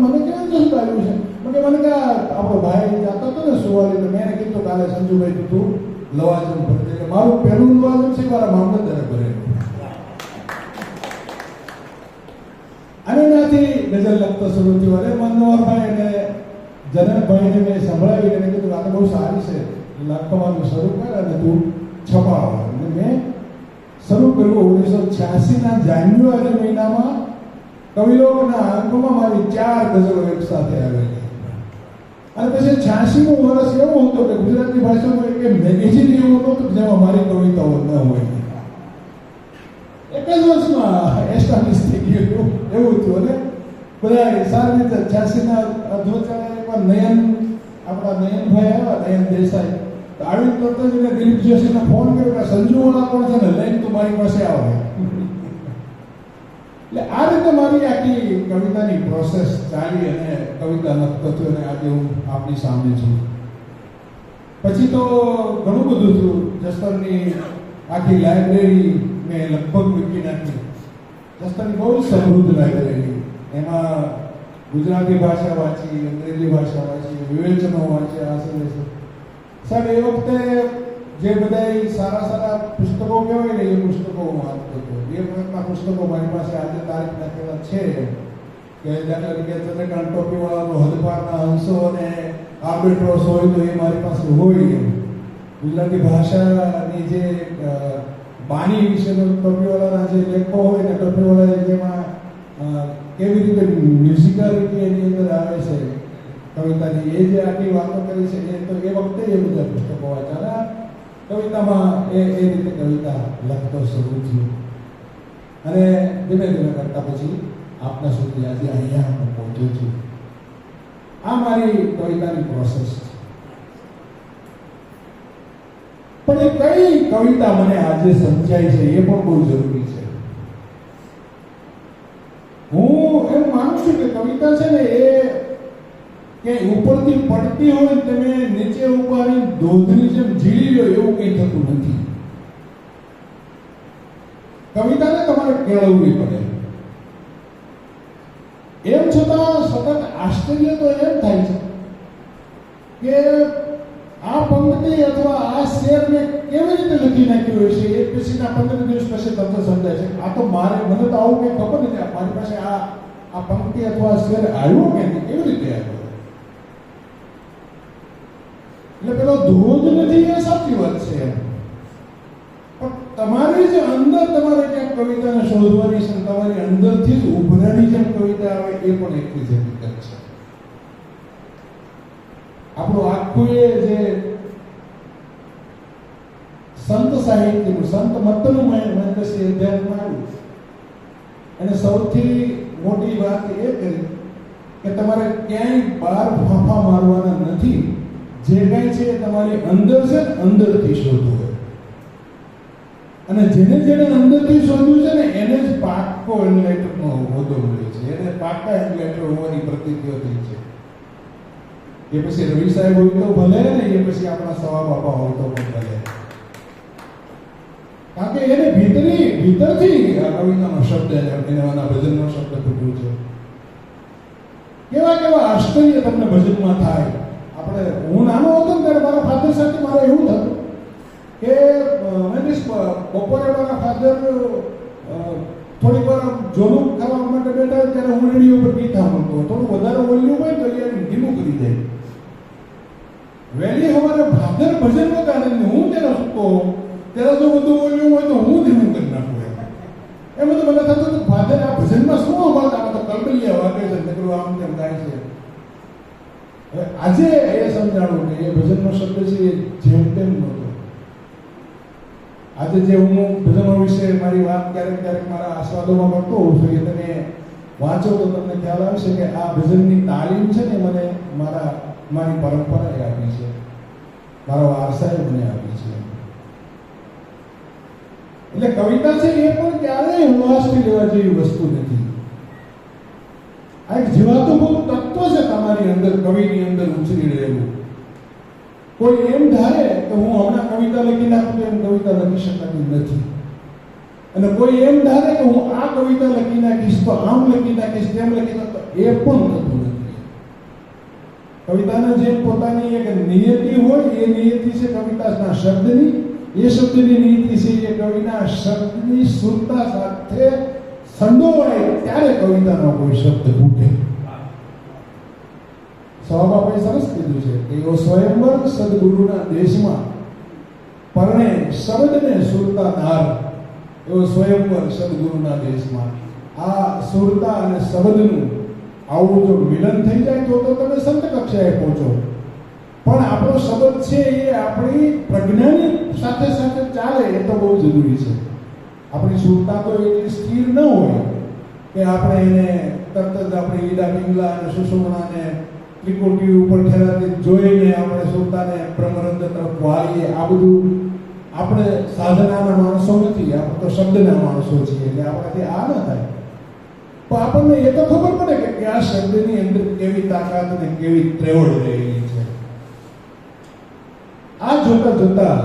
મને કેવું જસ્ટ આવ્યું છે? મને કે આપણો ભાઈ જતો હતો ને સુવાલી તો મેં કીધું કાલે સંજુભાઈ તું લવાજમ ભરજે. મારું પહેલું લવાજમ છે મારા મામલતદારે ભરેલું. અને ત્યાંથી ગઝલ લખતો શરૂ થયો. અરે મનોહરભાઈ અને જનકભાઈને મેં સંભળાવી અને કીધું આ તો બહુ સારી છે લખવાનું શરૂ કર અને તું છપાવ. અને મેં શરૂ કર્યું 1986ના જાન્યુઆરી મહિનામાં કવિલોકના અંકમાં મારી 4 ગઝલો એક સાથે આવેલી. અને પછી 86મું વર્ષ એવું હતું કે ગુજરાતી ભાષામાં એક મેગેઝિન એવું હતું જેમાં મારી કવિતાઓ ન હોય. એક જ વર્ષમાં એસ્ટાબ્લિશ થઈ ગયું એવું હતું. અને બધા સારી રીતે 86ના અધ્વચારા એકવાર નયન આપણા નયનભાઈ આવ્યા, નયન દેસાઈ. તો આવી તરત જ એને દિલીપ જોશીને ફોન કર્યો કે સંજુવાળા કોણ છે ને લઈને તું મારી પાસે આવે. એટલે આ રીતે મારી આખી કવિતાની પ્રોસેસ ચાલી અને કવિતા લખતો થયો અને આજે હું આપની સામે છું. પછી તો ઘણું બધું થયું. જસદણની આખી લાઇબ્રેરી મેં લગભગ મૂકી નાખી. જસદણની બહુ સમૃદ્ધ લાઇબ્રેરી. એમાં ગુજરાતી ભાષા વાંચી, અંગ્રેજી ભાષા વાંચી, વિવેચનો વાંચ્યા હશે. સાહેબ એ વખતે જે બધા સારા સારા પુસ્તકો કહેવાય ને એ પુસ્તકો હું વાંચતો હતો. એ વખતના પુસ્તકો મારી પાસે આજે તારીખ નાખેલા છે કે દાખલા તરીકે ચંદ્રકાંત ટોપીવાળાનો હદપારના અંશો અને આર્બિટ્રોસ હોય તો એ મારી પાસે હોય. ગુજરાતી ભાષાની જે બાની વિશેનો ટોપીવાળાના જે લેખો હોય ને ટોપીવાળા જેમાં કેવી રીતે મ્યુઝિકાલિટી એની અંદર આવે છે કવિતાની એ જે આખી વાતો કરી છે એ તો એ વખતે એ બધા પુસ્તકો વાંચ્યા. કવિતામાં એ રીતે કવિતા લખતો શરૂ થયો અને ધીમે ધીમે કરતા પછી આપના સુધી આજે અહીંયા હું પહોંચ્યો છું. આ મારી કવિતાની પ્રોસેસ છે. પણ એ કઈ કવિતા મને આજે સમજાય છે એ પણ બહુ જરૂરી છે. હું એમ માનું છું કે કવિતા છે ને એ ક્યાંય ઉપરથી પડતી હોય તમે નીચે ઉપાડી ધોધની જેમ ઝીલી લો એવું કંઈ થતું નથી. કવિતાને તમારે કેળવવી પડે. એમ છતાં સતત આશ્ચર્ય તો એમ થાય છે કે આ પંક્તિ અથવા આ શેર મેં કેવી રીતે લખી નાખ્યું હોય છે. એક પછીના 15 દિવસ પછી તમને સમજાય છે. આ તો મને તો આવું કંઈ ખબર નથી. મારી પાસે આ પંક્તિ અથવા શેર આવ્યો કે નહીં, કેવી રીતે આવ્યો. એટલે પેલો ધોધ નથી એ સાચી વાત છે. પણ તમારી જે અંદર તમારે ક્યાંક કવિતાને શોધવાની છે, તમારી અંદરથી જ ઉભરાની જેમ કવિતા આવે એ પણ એટલી જ હકીકત છે. આપણું આખું એ જે સંત સાહિત્યનું સંત મતનું મહેન્દ્રસિંહ અધ્યાત્મમાં આવ્યું અને સૌથી મોટી વાત એ કરી કે તમારે ક્યાંય બહાર ફાંફા મારવાના નથી. જે કંઈ છે એ તમારી અંદર છે, અંદરથી શોધવું હોય. અને જેને અંદરથી શોધ્યું છે ને એને જ પાકો એન્લાઇટરનો હોદ્દો મળ્યો છે. એને પાકા એન્લાઇટર હોવાની પ્રતિક્રિયા થઈ છે. એ પછી રવિ સાહેબ હોય તો ભલે ને એ પછી આપણા સવા બાપા હોય તો પણ ભલે. કારણ કે એને ભીતરથી આ કવિતાનો શબ્દ એને આના ભજનનો શબ્દ ફૂટ્યો છે. કેવા આશ્ચર્ય તમને ભજનમાં થાય. આપણે હું નાનો હતો ને ત્યારે મારા ફાધર સાથે મારે એવું થતું કે બપોરે મારા ફાધર થોડીક વાર જોનું ખાવા માટે બેઠા હોય ત્યારે હું રેડિયો પર ગીત સાંભળતો. થોડું વધારે વોલ્યુમ હોય તો એને ધીમું કરી દે. વહેલી સવારે ફાધર ભજન વગાડે ને હું ત્યારે સૂતો ત્યારે જો બધું વોલ્યુમ હોય તો હું ધીમું કરી નાખું. એમ બધું મને થતું હતું ફાધર આ ભજનમાં શું અવાજ તો કલબલિયા વાગે છે નકરું આમ તેમ ગાય છે. હવે આજે એ સમજાણું કે એ ભજનનો શબ્દ છે એ જેમ તેમ નહોતો. આજે જે હું ભજનો વિશે મારી વાત ક્યારેક મારા આસ્વાદોમાં કરતો હોઉં છું એ તમે વાંચો તો તમને ખ્યાલ આવશે કે આ ભજનની તાલીમ છે ને મને મારી પરંપરાએ આપી છે, મારા વારસાએ મને આપી છે. એટલે કવિતા છે એ પણ ક્યારેય હુલાસથી લેવા જેવી વસ્તુ નથી. આ એક જીવાતું તત્વ છે તમારી અંદર, કવિની અંદર ઉછરી રહેલું. કોઈ એમ ધારે કે હું હમણાં કવિતા લખી નાખું એમ કવિતા લખી શકાતી નથી. અને કોઈ એમ ધારે કે હું આ કવિતા લખી નાખીશ તો આમ લખી નાખીશ તેમ લખી નાખ, એ પણ થતું નથી. કવિતાના જે પોતાની એક નિયતિ હોય એ નિયતિ છે કવિતાના શબ્દની. એ શબ્દની નીતિ છે એ કવિના શબ્દની સુરતા સાથે સંડોવાય ત્યારે કવિતાનો કોઈ શબ્દ ફૂટે. સવાબાપે સરસ કીધું છે કે એવો સ્વયંવર સદગુરુના દેશમાં પરણે શબ્દને સુરતા ધાર. એવો સ્વયંવર સદગુરુના દેશમાં આ સુરતા અને શબ્દનું આવું જો મિલન થઈ જાય તો તમે સંત કક્ષાએ પહોંચો. પણ આપણો શબ્દ છે એ આપણી પ્રજ્ઞાની સાથે સાથે ચાલે એ તો બહુ જરૂરી છે. આપણી સુરતા તો એટલી સ્થિર ન હોય કે આપણે એને તરત જ આપણે ઈડા પિંગલા અને સુષુમ્નાને ત્રિકોટી ઉપર ખેલાતી જોઈને આપણે સુરતાને બ્રહ્મરંધ્ર તરફ વાળીએ. આ બધું આપણે સાધનાના માણસો નથી, આપણે તો શબ્દના માણસો છીએ. એટલે આપણાથી આ ન થાય. પણ આપણને એ તો ખબર પડે કે આ શબ્દની અંદર કેવી તાકાત અને કેવી ત્રેવડ રહેલી છે. આ જોતા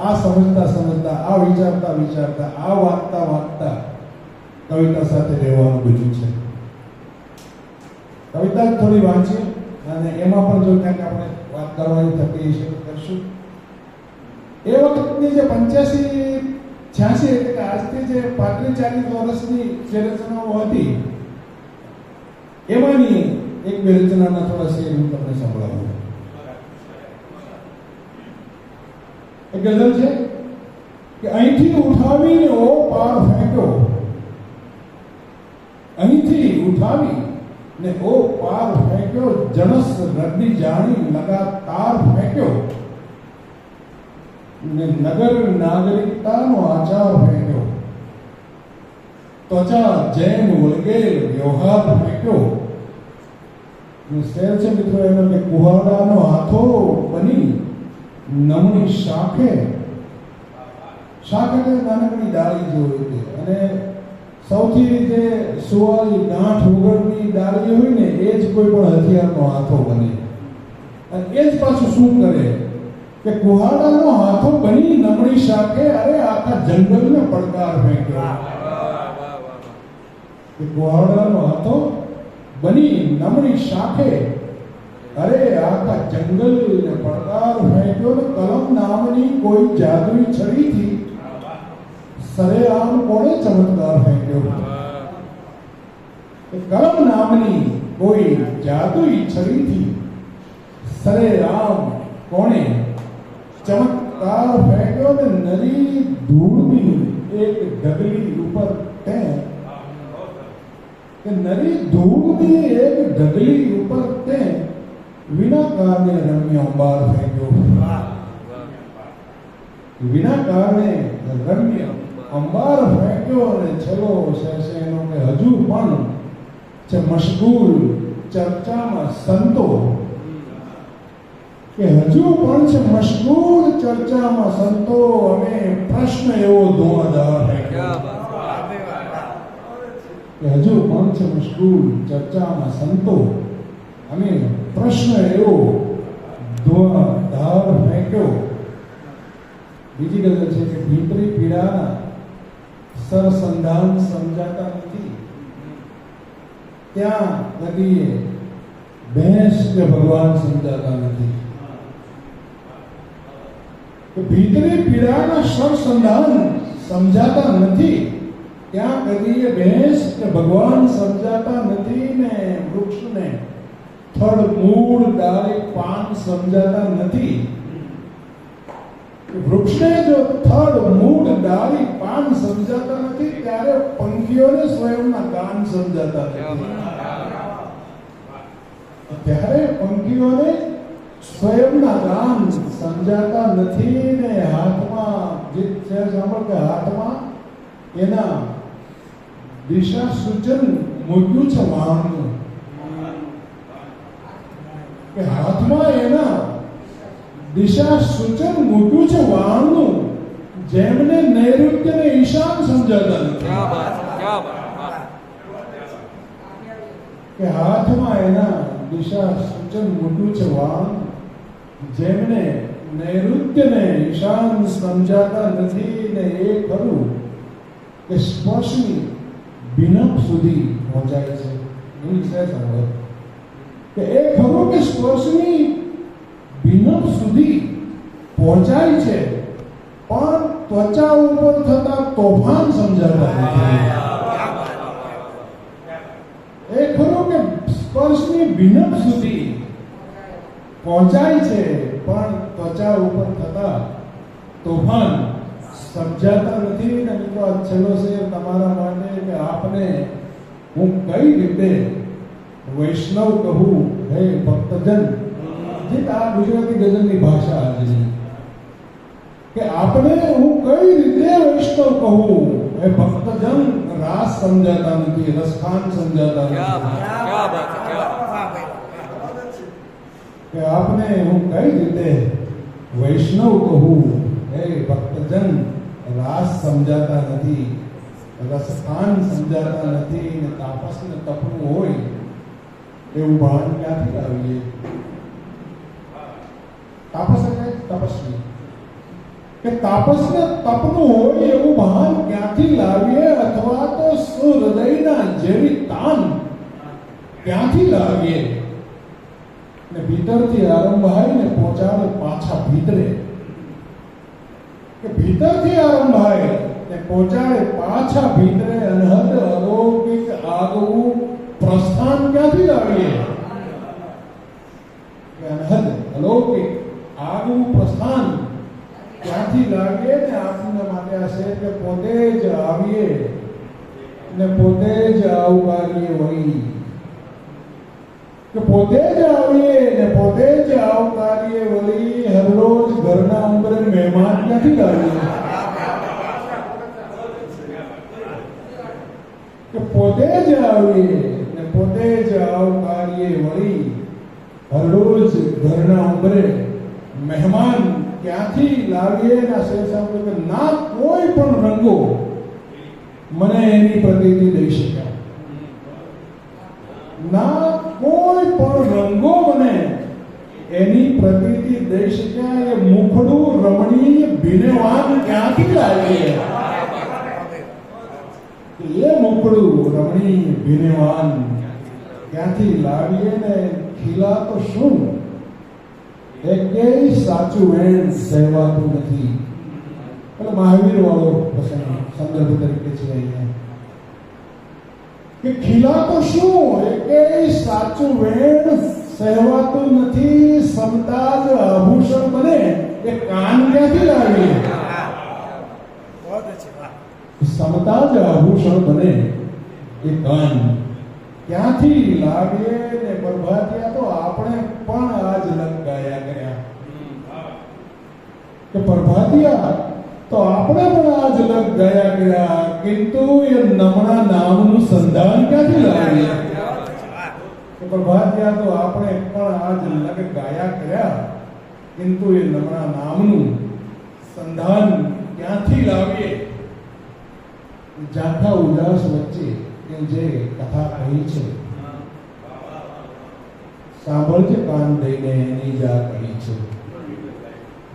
આ સમજતા આ વિચારતા આ વાંચતા કવિતા સાથે રહેવાનું બધું છે. કવિતા થોડી વાંચીએ અને એમાં પણ જો ક્યાંક આપણે વાત કરવાની થતી હશે તો કરશું. એ વખતની જે 85-86 એટલે કે આજથી જે 35-40 વર્ષની જે રચનાઓ હતી એમાંની એક બે રચનાના થોડા શેર હું તમને સંભળાવું. એક ગઝલ છે કે અહીંથી ઉઠાવીને ઓ પાર ફેંક્યો, અહીંથી ઉઠાવી ને ઓ પાર ફેંક્યો, જણસ રડની જાણી લગાતાર ફેંક્યો ને નગર નાગરિકતાનો આચાર ફેંક્યો, ત્વચા જેમ વળગેલ વ્યવહાર ફેંક્યો. શેર છે મિત્રો એનો કે કુહાડાનો હાથો બની નમણી શાખે, શાખ એટલે નાનકડી ડાળી જે હોય તે, અને સૌથી જે સુવાળી ગાંઠ વગરની ડાળી હોય ને એ જ કોઈ પણ હથિયારનો હાથો બને. અને એ જ પાછું શું કરે કે કુહાડાનો હાથો બની નમણી શાખે, અરે આખા જંગલને પડકાર ફેંક્યો. કે કુહાડાનો હાથો બની નમણી શાખે, અરે આખા જંગલને પડકાર ફેંક્યો ને કલમ નામની કોઈ જાદુઈ છડીથી સરેઆમ કોણે ચમત્કાર ફેંક્યો. કલમ નામની કોઈ જાદુઈ છડીથી સરેઆમ કોણે ચમત્કાર ફેંક્યો ને નરી ધૂળની એક ઢગલી ઉપર તે, કે નરી ધૂળની એક ઢગલી ઉપર તે વિનાકારને રમ્ય અંબાર ફેંક્યો. વિનાકારને રમ્ય અંબાર ફેંક્યો અને છેલ્લો છે એનો કે હજુ પણ છે મશગુલ ચર્ચામાં સંતો, કે હજુ પણ છે મશગુલ ચર્ચામાં સંતો, અમે પ્રશ્ન એવો ધોવાધાર ફેંક્યો. કે હજુ પણ છે મશગુલ ચર્ચામાં સંતો, અમે પ્રશ્ન એવો ધોવાધાર ફેંક્યો. બીજી ગઝલ છે કે ભીતરી પીડાના સરસંધાન સમજાતા નથી, ત્યાં નદીએ ભેંસ કે ભગવાન સમજાતા નથી. કે ભીતરી પીડાના સરસંધાન સમજાતા નથી, ત્યાં કદીએ ભેંસ કે ભગવાન સમજાતા નથી. ને વૃક્ષને થડ મૂળ ડાળી પાન સમજાતા નથી. વૃક્ષને જો થડ મૂળ ડાળી પાન સમજાતા નથી, ત્યારે પંખીઓને સ્વયંના ગાન સમજાતા નથી. ત્યારે પંખીઓને સ્વયંના ગાન સમજાતા નથી. ને હાથમાં ગીત છે સાંભળ કે હાથમાં એના દિશા સૂચન મૂક્યું છે વાણનું. કે હાથમાં એના દિશા સૂચન મૂક્યું છે વાણનું, જેમને નૈઋત્ય ને ઈશાન સમજાતા નથી. કે હાથમાં એના દિશા સૂચન મૂક્યું છે વાણ, જેમને નૈઋત્ય ને ઈશાન સમજાતા નથી. ને એ ખરું કે સ્પર્શની બિનપ સુધી પહોંચાય છે. કે એ ખરું કે સ્પર્શની બિનપ સુધી પહોંચાય છે, પણ ત્વચા ઉપર થતા તોફાન સમજાતા નથી. એ ખરું કે સ્પર્શની બિનપ સુધી પહોંચાય છે, પણ ત્વચા ઉપર થતા તોફાન સમજાતા નથી. ને મિત્રો આ છેલ્લો શેર તમારા માટે કે આપને હું કઈ રીતે વૈષ્ણવ કહું હે ભક્તજન. જે આ ગુજરાતી ગઝલની ભાષા આજની કે આપને હું કઈ રીતે વૈષ્ણવ કહું હે ભક્તજન. રાસ સમજાતા નથી, રસખાન સમજાતા નથી. કે આપને હું કઈ રીતે વૈષ્ણવ કહું હે ભક્તજન. રાસ સમજાતા નથી, રસખાન સમજાતા નથી. ને તાપસને તપવું હોય એવું ભાન ક્યાંથી લાવીએ? તાપસ એટલે તપસ્વી. કે તાપસને તપનું હોય એવું ભાન ક્યાંથી લાવીએ? અથવા તો હૃદયના જેવી તાન ક્યાંથી લાવીએ? ને ભીતરથી આરંભાય ને પહોંચાડે પાછા ભીતરે. કે ભીતરથી આરંભાય ને પહોંચાડે પાછા ભીતરે. અનહદ અલૌકિક આગવું પ્રસ્થાન ક્યાંથી લાવીએ? કે અનહદ અલૌકિક આગવું પ્રસ્થાન ક્યાંથી લાવીએ? ને આપના માટે આ છે કે પોતે જ આવીએ ને પોતે જ આવકારીએ વળી. કે પોતે જ આવીએ ને પોતે જ આવકારીએ વળી. હરરોજ ઘરના ઉંબરે મહેમાન ક્યાંથી લાવીએ? કે પોતે જ આવીએ ને પોતે જ આવકારીએ વળી. હરરોજ ઘરના ઉંબરે મહેમાન ક્યાંથી લાવીએ? ના શેર સાંભળો કે ના કોઈ પણ રંગો મને એની પ્રતીતિ દઈ શક્યા. ના કોઈ પણ રંગો મને એની પ્રતીતિ દઈ શક્યા. એ મુખડું રમણીય બિનેવાન ક્યાંથી લાવીએ? એ મુખડું રમણીય બિનેવાન ક્યાંથી લાવીએ? ને ખીલા તો શું એકેય સાચું વેણ સહેવાતું નથી. એટલે મહાવીર વાળો સંદર્ભ તરીકે છે અહીંયા. કે ખીલા તો શું એકેય સાચું વેણ સહેવાતું નથી. સમતા જ આભૂષણ બને એ કાન ક્યાંથી લાવીએ? સમતા જ આભૂષણ બને એ કાન ક્યાંથી લાવીએ? ને પ્રભાતિયા તો આપણે પણ આજ લગ ગાયા કર્યા. કે પ્રભાતિયા તો આપણે પણ આજ લગ ગાયા કર્યા, કિંતુ એ નમણા નામનું સંધાન ક્યાંથી લાવીએ? કે પ્રભાતિયા તો આપણે પણ આજ લગ ગાયા કર્યા, કિંતુ એ નમણા નામનું સંધાન ક્યાંથી લાવીએ? ઝાંખા ઉદાસ વચ્ચે કે જે કથા કહી છે, સાંભળજે કાન દઈને એની જા કહી છે.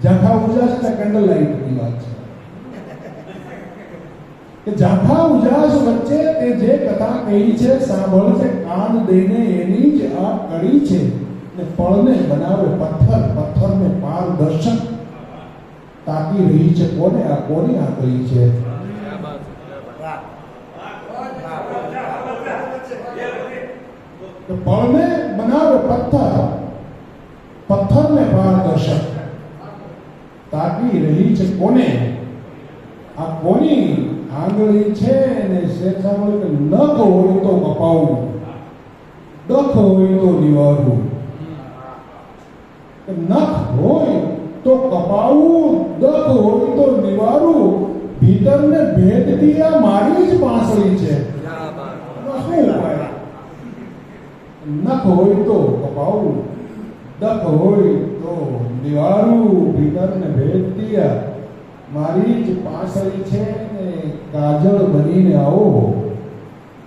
ઝાંખા ઉદાસ એટલે કેન્ડલ લાઇટની વાત છે. કે ઝાંખા ઉજાસ વચ્ચે તે જે કથા કહી છે સાંભળશે કાન દઈને એની જ આ કડી છે ને પળને બનાવે પથ્થર પથ્થરને પારદર્શક તાકી રહી છે કોને આ કોની આ કડી છે કે પળને બનાવે પથ્થર પથ્થરને પારદર્શક તાકી રહી છે કોને આ કોની આંગળી છે ને શેઠ સાંભળ્યું કે નખ હોય તો કપાવું ડખ હોય તો નિવારવું નખ હોય તો કપાવું ડખ હોય તો નિવારવું ભીતરને ભેદતી આ મારી જ પાંસળી છે શું ઉપાય નખ હોય તો કપાવું ડખ હોય તો નિવારવું ભીતરને ભેદતી આ મારી જ પાંસળી છે ને કાજળ બનીને આવો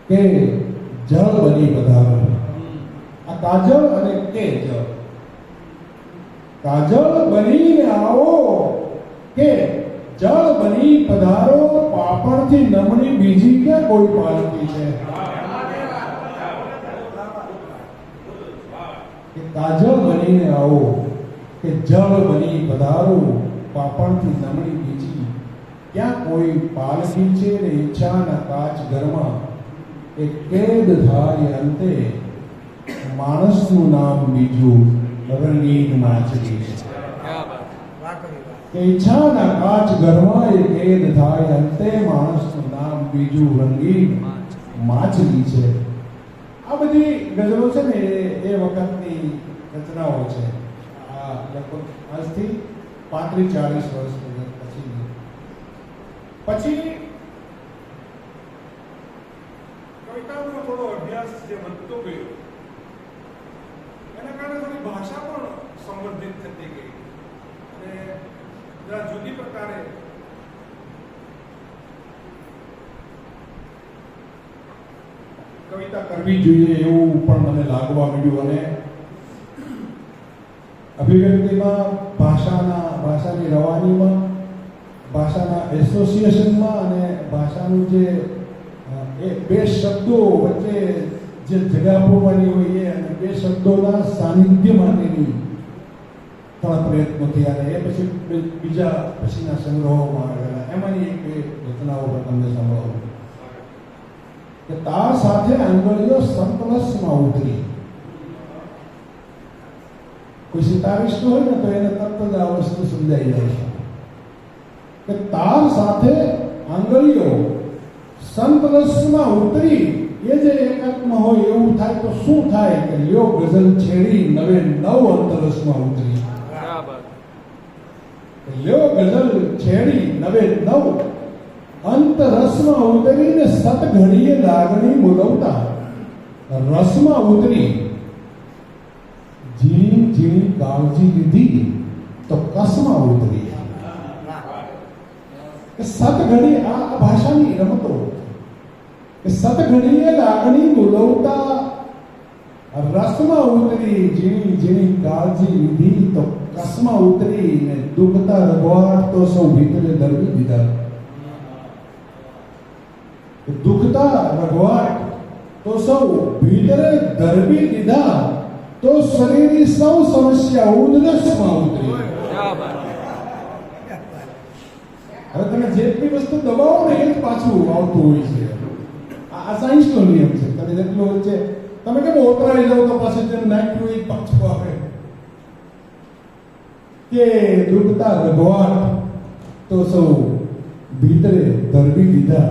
કે જળ બની પધારો આ કાજળ અને કે જળ કાજળ બનીને આવો કે જળ બની પધારો પાપણથી નમણી બીજી ક્યાં કોઈ પાલતી છે કે કાજળ બનીને આવો કે જળ બની પધારો પાપણથી નમણી બીજી ક્યાં કોઈ પાલકી છે ને ઈચ્છાના કાચ ઘરમાં એ કેદ થાય અંતે માણસનું નામ બીજું રંગીન માછલી છે કે ઈચ્છાના કાચ ઘરમાં એ કેદ થાય અંતે માણસનું નામ બીજું રંગીન માછલી છે આ બધી ગઝલો છે ને એ વખતની રચનાઓ છે આ લગભગ આજથી 35-40 વર્ષ પછી કવિતાનો થોડો અભ્યાસ જે વધતો ગયો એના કારણે થોડી ભાષા પણ સંવર્ધિત થતી ગઈ અને જરા જુદી પ્રકારે કવિતા કરવી જોઈએ એવું પણ મને લાગવા માંડ્યું અને અભિવ્યક્તિમાં ભાષાની રવાનીમાં ભાષાના એસોસિએશનમાં અને ભાષાનું જે એ બે શબ્દો વચ્ચે જે જગા પૂરવાની હોય અને બે શબ્દોના સાનિધ્ય માટેની થોડા પ્રયત્નો થયા અને એ પછી બીજા પછીના સંગ્રહોમાં આવેલા એમાંની એક બે રચનાઓ પર તમને સંભળાવું કે તાર સાથે આંગળીઓ સંતલસમાં ઉતરી કોઈ સિતારિસ્ટ હોય ને તો એને તરત જ આ વસ્તુ સમજાઈ જાય છે કે તાર સાથે આંગળીઓ સંતરસમાં ઉતરી એ જે એકાત્મ હોય એવું થાય તો શું થાય કે લ્યો ગઝલ છેડી નવે નવ અંતરસમાં ઉતરી લ્યો ગઝલ છેડી નવે નવ અંતરસમાં ઉતરીને સત ઘડીએ લાગણી બોલવતા રસમાં ઉતરી ઝીણી ઝીણી કાળજી લીધી તો કસમાં ઉતરી સત ઘડી આ ભાષાની રમતો કે સત ઘડીએ લાગણી બોલવતા રસમાં ઉતરી ઝીણી ઝીણી કાળજી લીધી તો કસમાં ઉતરી ને દુખતા રઘવાટ તો સૌ ભીતરે દરવી દીધા દુખતા રઘવાટ તો સૌ ભીતરે દરવી દીધા તો શરીરની સૌ સમસ્યા ઉધરસમાં ઉતરી હવે તમે જેટલી વસ્તુ દબાવો ને એ જ પાછું આવતું હોય છે આ સાયન્સનો નિયમ છે તમે જેટલું વચ્ચે તમે કેમ ઓતરાઈ જાવ તો પાછું જેમ નાખ્યું એ પાછું આવે કે દુખતા રઘવાટ તો સૌ ભીતરે ધરવી દીધા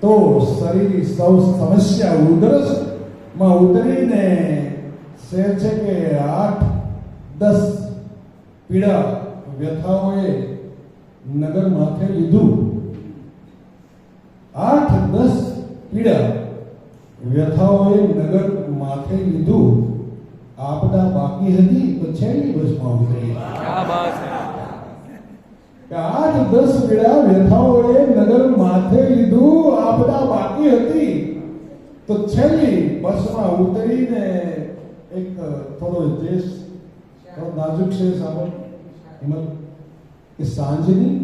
તો શરીરની સૌ સમસ્યા ઉધરસમાં ઉતરીને છે કે 8-10 પીડા વ્યથાઓએ નગર માથે લીધું 8-10 પીડા વ્યથાઓએ નગર માથે લીધું આપદા બાકી હતી તો છેલ્લી બસમાં ઉતરી ક્યા બાત છે 8-10 પીડા વ્યથાઓએ નગર માથે લીધું આપદા બાકી હતી તો છેલ્લી બસમાં ઉતરીને એક થોડો દેશ થોડો નાજુક છે સાંભળ હિંમત કે સાંજની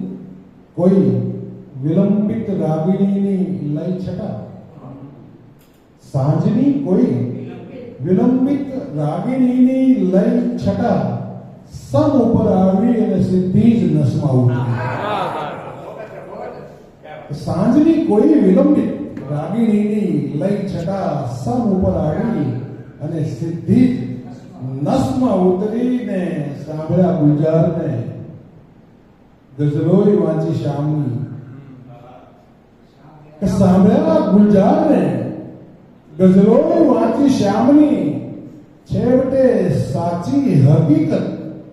કોઈ વિલંબિત રાગિણીની લય છટા. સાંજની કોઈ વિલંબિત રાગિણીની લય છટા સમ ઉપર આવી અને સીધી જ નસમાં ઉતરી. સાંજની કોઈ વિલંબિત રાગિણીની લય છટા સમ ઉપર આવી અને સીધી જ નસમાં ઉતરીને સાંભળ્યા ગુલજારને ગઝલોય વાંચી શ્યામની. સાંભળ્યા ગુલજારને ગઝલોય વાંચી શ્યામની છેવટે સાચી હકીકત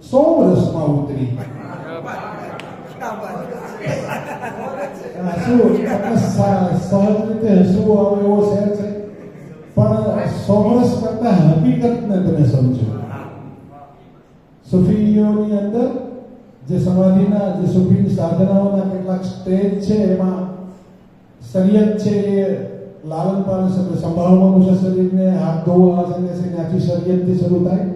સોમરસમાં ઉતરી. સહજ રીતે હસવું આવે એવો શેર છે, પણ સોમરસ કરતા હકીકતને તમે સમજો. સુફીઓની અંદર જે સમાધિના જે સુફીની સાધનાઓના કેટલાક સ્ટેજ છે, એમાં શરીયત છે એ લાલન પાલન સંભાળવાનું છે, શરીરને હાથ ધોવા છે, ત્યાંથી શરીયતથી શરૂ થાય.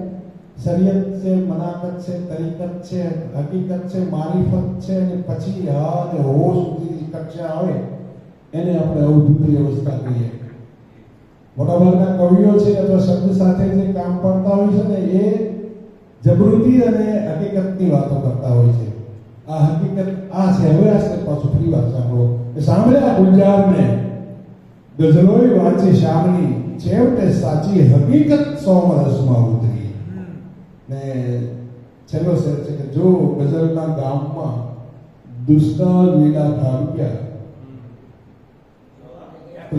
શરીયત છે, મનાકત છે, તરીકત છે, હકીકત છે, મારીફત છે, અને પછી હા અને હોશ સુધી કક્ષા આવે એને આપણે અવધૂતી અવસ્થા કહીએ. મોટાભાગના કવિઓ છે અથવા શબ્દ સાથે જે કામ કરતા હોય છે ને એ જબૃતી અને હકીકતની વાતો કરતા હોય છે. આ હકીકત આ છે. હવે આ પાછું ફરી વાત સાંભળો. સાંભળ્યા ગુલજારને ગઝલોય વાંચી શ્યામની છેવટે સાચી હકીકત સોમરસમાં ઉતરી. ને છેલ્લો શેર છે કે જો ગઝલના ગામમાં દુષ્કાળ લીલા ખાબક્યા,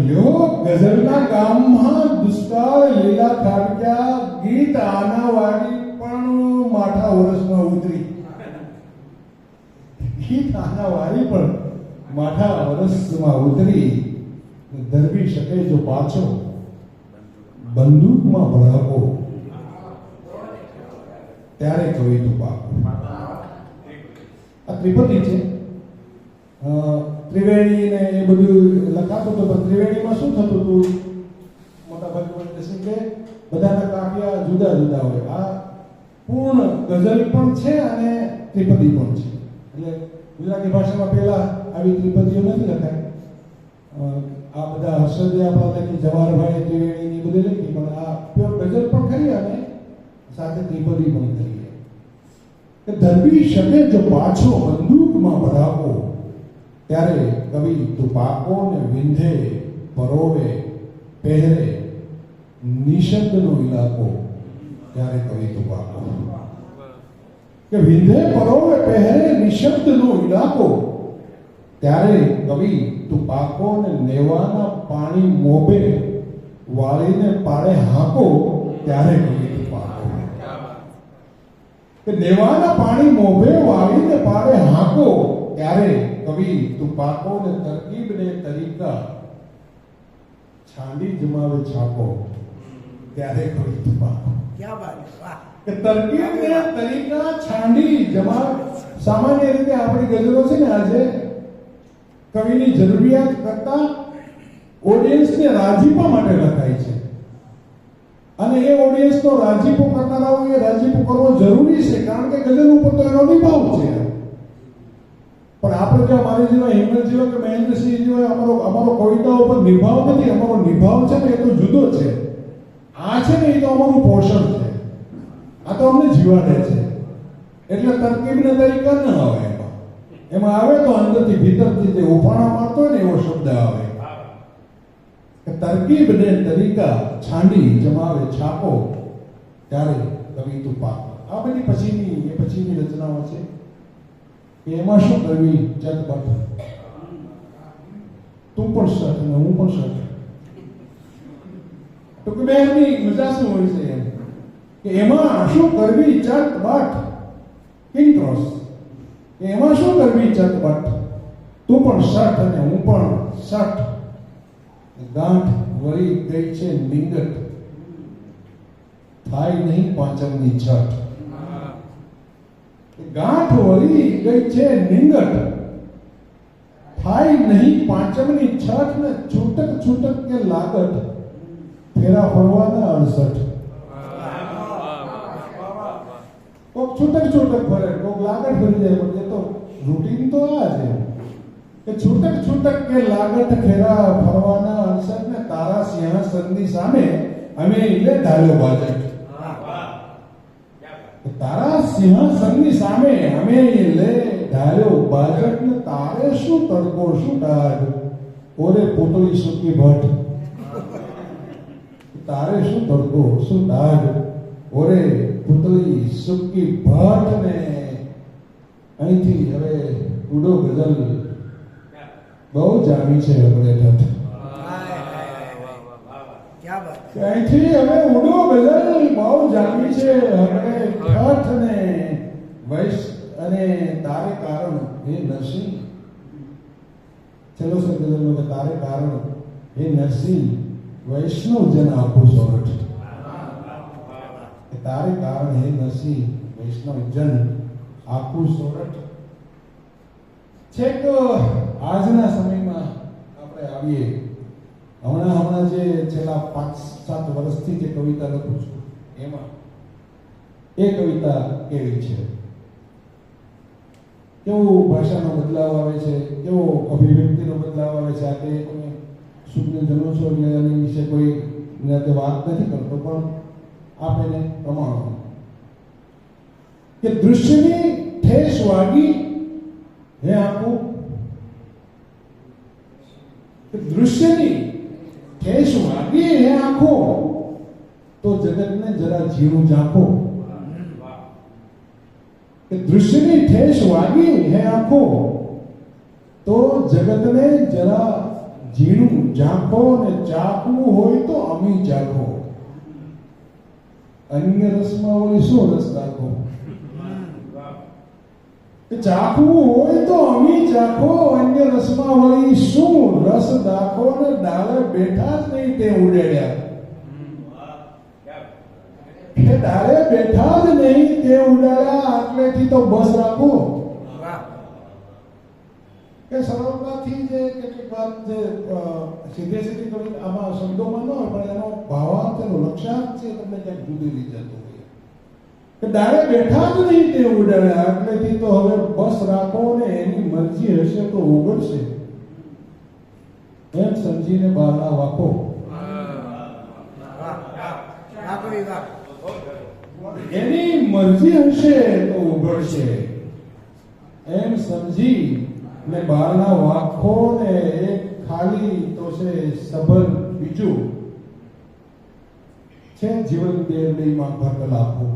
લ્યો ગઝલના ગામમાં દુષ્કાળ લીલા ખાબક્યા, ગીત આનાવાળી પણ માઠા વર્ષમાં ઉતરી. ગીત આનાવાળી પણ માઠા વર્ષમાં ઉતરી. ધરવી શકે જો પાછો બંદૂકમાં ભડાકો, ત્યારે કવિ તું પાકો. આ ત્રિપદી છે. ત્રિવેણી ને એ બધું લખાતું હતું, પણ ત્રિવેણીમાં શું થતું હતું મોટા ભાગે કે બધાના કાવ્યા જુદા જુદા હોય. આ પૂર્ણ ગઝલ પણ છે અને ત્રિપદી પણ છે. એટલે ગુજરાતી ભાષામાં પહેલા આવી ત્રિપદીઓ નથી લખાય. આ બધા હર્ષદે આપણા લખી, જવાહરભાઈ ત્રિવેણીની બધી લખી, પણ આ પ્યોર ગઝલ પણ કરી અને સાથે ત્રિપદી પણ કરી. કે ધરવી શકે જો પાછો બંદૂકમાં ભડાકો, ત્યારે કવિ તું પાકો ને વિંધે પરોવે પહેરે નિશબ્દનો ઇલાકો, ત્યારે કવિ તું પાકો. કે વિંધે પરોવે પહેરે નિશબ્દનો ઇલાકો, ત્યારે કવિ તું પાકો ને નેવાના પાણી મોભે વાળીને પાડે હાંકો, ત્યારે કવિ તું પાકો. કે નેવાના પાણી મોભે વાળીને પાડે હાંકો, ત્યારે કવિ તું પાકો ને તરકીબ ને તરીકા છાંડી જમાવે છાપો, ત્યારે કવિ તું પાકો. કે તરકીબ ને તરીકા છાંડી જમાવે. સામાન્ય રીતે આપણી ગઝલો છે ને આજે કવિની જરૂરિયાત કરતા ઓડિયન્સને રાજીપા માટે લખાય છે, અને એ ઓડિયન્સનો રાજીપો કરનારાઓએ રાજીપો કરવો જરૂરી છે, કારણ કે ગઝલ ઉપર તો એનો નિભાવ છે. પણ આપણે જો મારી જેવા હિંમત જેવા કે મહેન્દ્રસિંહ જેવા અમારો કવિતાઓ પર નિભાવ નથી. અમારો નિભાવ છે ને એ તો જુદો છે. આ છે ને એ તો અમારું પોષણ છે. આ તો અમને જીવાડે છે. એટલે તરકીબને તરીકા ન આવે. એમાં આવે તો અંદરથી ભીતરથી જે ઉફાણા મારતો હોય ને એવો શબ્દ આવે. તરકીબ ને તરીકા છાંડી જમાવે છાપો, ત્યારે કવિ તું પાકો. આ બધી પછીની રચનાઓ છે કે એમાં શું કરવી ચટપટ, તું પણ સટ ને હું પણ સટ. તો કે બેની મજા શું હોય છે એમ કે એમાં શું કરવી ચટપટ, કિંગ ક્રોસ. એમાં શું કરવી ચટપટ, તું પણ સટ અને હું પણ સટ. ગાંઠ વળી ગઈ છે નિંગટ, થાય નહીં પાંચમની છઠ. ગાંઠ વળી ગઈ છે નિંગટ, થાય નહીં પાંચમની છઠ. ને છૂટક છૂટક કે લાગટ, ફેરા ફરવાના 68. કોક છૂટક છૂટક ફરે, કોક લાગટ ફરી જાય, પણ એ તો રૂટીન તો આ છે. કે છૂટક છૂટક કે લાગત ખેરા ફરવાના અવસરને તારા સિંહાસનની સામે અમે એટલે ઢાલ્યો બાજટ. તારા સિંહાસનની સામે અમે એટલે ઢાલ્યો બાજટ ને તારે શું તડકો શું ડાઢ ઓરે પોતળી સુકી ભટ્ટ. તારે શું તડકો શું ડાઢ ઓરે પુતળી સુકી ભટ્ટ. ને અહીંથી હવે ઉડો ગઝલ બહુ જામી છે આપણે ઠઠ. અહીંથી હવે ઉડો ગઝલ બહુ જામી છે આપણે ઠઠ. ને વૈશ અને તારે કારણ હે નરસિંહ. ચલો સર ગઝલનો કે તારે કારણ હે નરસિંહ વૈષ્ણવ જન આપો સોરઠ. તારે કારણ હે નરસિંહ વૈષ્ણવ જન આખું સોરઠ. છેક આજના સમયમાં આપણે આવીએ. હમણાં જે છેલ્લા 5-7 વર્ષથી જે કવિતા લખું છું એમાં એ કવિતા કેવી છે, કેવો ભાષાનો બદલાવ આવે છે, કેવો અભિવ્યક્તિનો બદલાવ આવે છે. આ કે કોઈ સુખને જન્મ છો એટલે એની વિશે કોઈ વાત નથી કરતો, પણ આપણે પ્રમાણ કે દૃશ્યની ઠેસ વાગી હે આંખો. કે દૃશ્યની ઠેસ વાગી હે આંખો તો જગતને જરા જીરું ઝાંખો. કે દૃશ્યની ઠેસ વાગી હે આંખો તો જગતને જરા જીરું ઝાંખો. ને ચાખવું હોય તો અમી ચાખો. અન્ય રસમાં વળી શું રસ દાખો. ચાખવું હોય તો અમી ચાખો. અન્ય રસમાં વળી શું રસ દાખો. ને ડાળે બેઠા જ નહીં તે ઉડેડ્યા. કે ડાળે બેઠા જ નહીં તે ઉડાડ્યા. આટલેથી તો બસ રાખો. કે સરળતાથી જે કેટલીક વાત જે સીધે સીધી કવિ આમાં શબ્દોમાં ન હોય પણ એનો ભાવાર્થ એનો લક્ષ્યાર્થ છે તમને ક્યાંક જુદી રીતે જતો હોય. કે ડાળે બેઠા જ નહીં તે ઉડાડ્યા. આટલેથી તો હવે બસ રાખો ને એની મરજી હશે તો ઉગડશે એમ સમજીને બહારના વાકો. એની મરજી હશે તો ઉગડશે એમ સમજી ને બહારના વાકો. ને એક ખાલી તો છે સબલ બીજું છે જીવન દેવડીમાં ઘટ લાખો.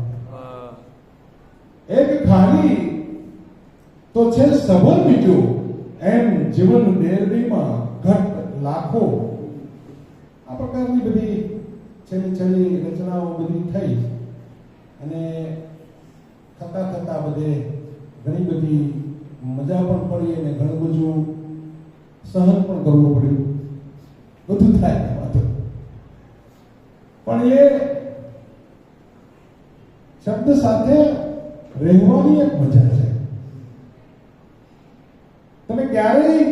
એક ખાલી તો છે સબલ બીજું એમ જીવન દેવડીમાં ઘટ લાખો. આ પ્રકારની બધી છેલ્લી રચનાઓ બધી થઈ અને થતા બધે ઘણી બધી મજા પણ પડી અને ઘણું બધું સહન પણ કરવું પડ્યું. બધું થાય પણ એ શબ્દ સાથે રહેવાની એક મજા છે. તમે ક્યારેય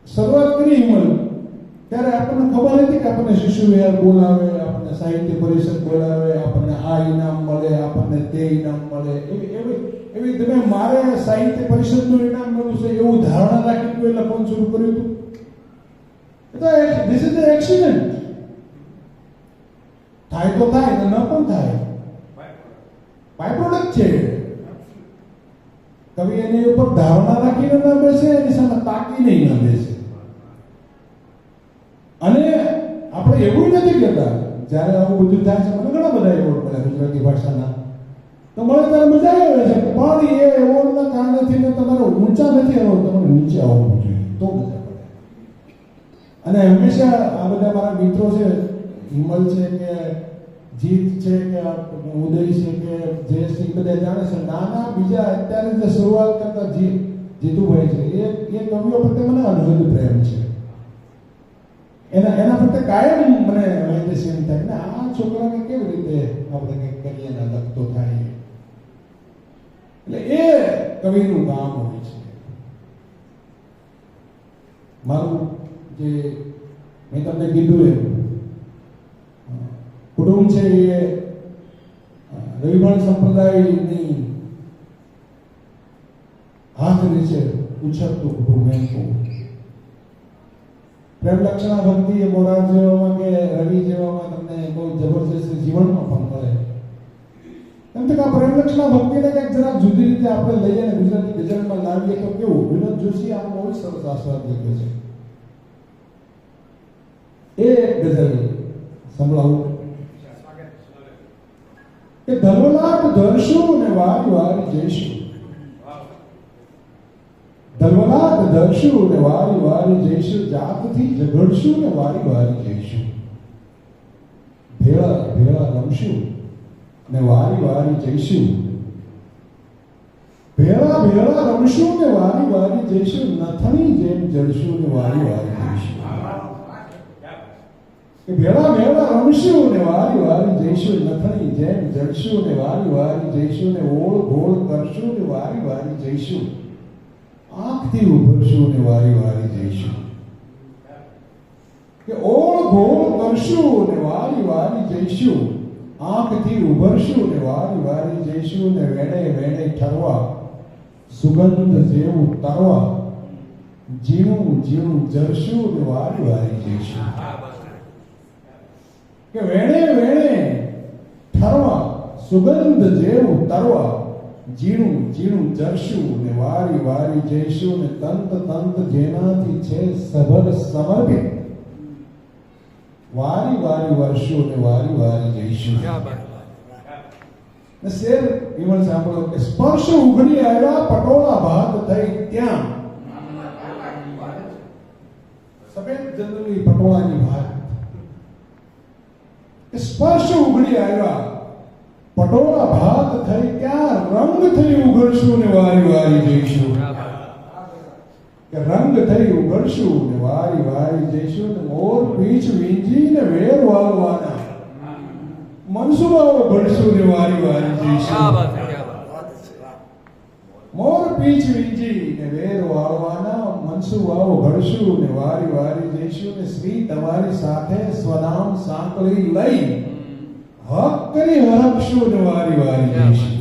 શરૂઆત કરી હિમલ ત્યારે આપણને ખબર હતી કે આપણને શિશુ વિહાર બોલાવે, આપણને સાહિત્ય પરિષદ બોલાવે, આપણને આ ઇનામ મળે, આપણને તે ઇનામ મળે. એવી તમે મારે સાહિત્ય પરિષદનું ઇનામ મળ્યું છે એવું ધારણા રાખી તું એ લખવાનું શરૂ કર્યું હતું. This is accident. થાય તો થાય ને ન પણ થાય. બાય પ્રોડક્ટ છે. કવિ એની ઉપર ધારણા રાખીને ન બેસે, એની સામે તાકીને ન બેસે. અને આપણે એવું નથી કહેતા જ્યારે આવું બધું થાય છે. મને ઘણા બધા એવોર્ડ મળ્યા ગુજરાતી ભાષાના, તો મને ત્યારે મજા આવે છે. પણ એ એવોર્ડના કારણેથી ને તમારે ઊંચા નથી આવવું, તમારે નીચે આવવું જોઈએ તો મજા પડે. અને હંમેશા આ બધા મારા મિત્રો છે, હિમલ છે કે જીત છે કે ઉદય છે કે જયસિંહ, બધા જાણે છે. નાના બીજા અત્યારે જે શરૂઆત કરતા જીતુભાઈ છે એ કવિઓ પ્રત્યે મને અનહદ પ્રેમ છે. એના પ્રત્યે કાયમ મને એમ થાય ને આ છોકરાને કેવી રીતે આપણે કંઈક કરીએ ને લખતો થાય. એટલે એ કવિનું કામ હોય છે. મારું જે મેં તમને કીધું એમ કુટુંબ છે એ રવિવાણ સંપ્રદાયની હાથ નીચે ઉછળતું કુટુંબ એમ કહું. પ્રેમ લક્ષણા ભક્તિ એ મોરાર જેવામાં કે રવિ જેવામાં તમને બહુ જબરજસ્ત જીવનમાં પણ મળે. એમ તો કે આ પ્રેમ લક્ષણા ભક્તિને કંઈક જરા જુદી રીતે આપણે લઈએ અને ગુજરાતી ગઝલમાં લાવીએ તો કેવું? વિનોદ જોશી આમ બહુ સરસ આસ્વાદ લખ્યો છે. એક ગઝલ સંભળાવું કે ધલવલાટ ધરશું ને વારી વારી જઈશું. ધલવલાટ ધરશું ને વારી વારી જઈશું, જાતથી ઝઘડશું ને વારી વારી જઈશું. ભેળા ભેળા રમશું ને વારી વારી જઈશું. ભેળા ભેળા રમશું ને વારી વારી જઈશું, નથણી જેમ જડશું ને વારી વારી જઈશું. કે ભેળા ભેળા રમશું ને વારી વારી જઈશું, નથણી જેમ જડશું ને વારી વારી જઈશું, ને ઓળ ઘોળ કરશું ને વારી વારી જઈશું, આંખથી ઉભરશું ને વારી વારી જઈશું. કે ઓળ ઘોળ કરશું ને વારી વારી જઈશું, આંખથી ઉભરશું ને વારી વારી જઈશું, ને વેડે વેડે ઠરવા સુગંધ જેવું તરવા, ઝીણું ઝીણું જરશું ને વારી વારી જઈશું. કે વેણે વેણે ઠરવા સુગંધ જેવું તરવા, ઝીણું ઝીણું જરશું ને વારી વારી જઈશું, ને તંત તંત જેનાથી છે સભર સમર્પિત, વારી વારી વર્ષું ને વારી વારી જઈશું. ને શેર વિમલ સાંભળો કે સ્પર્શ ઉઘડી આવ્યા પટોળા ભાત થઈ ત્યાં. સફેદ જનરલી પટોળાની ભાત. કે સ્પર્શ ઉઘડી આવ્યા પટોળા ભાત થઈ ત્યાં, રંગ થઈ ઉઘડશું ને વારી વારી જઈશું. કે રંગ થઈ ઉઘડશું ને વારી વારી જઈશું, ને મોર પીછ વીંજી ને વેર વાળવાના, મનસુબાઓ ઘડશું ને વારી વારી જઈશું. મોર પીછ વીંજી ને વેર વાળવાના, મનસુબાઓ ઘડશું ને વારી વારી જઈશું, ને શ્રી તમારી સાથે સ્વનામ સાંકળી લઈ હક કરી હરખશું ને વારી વારી જઈશું.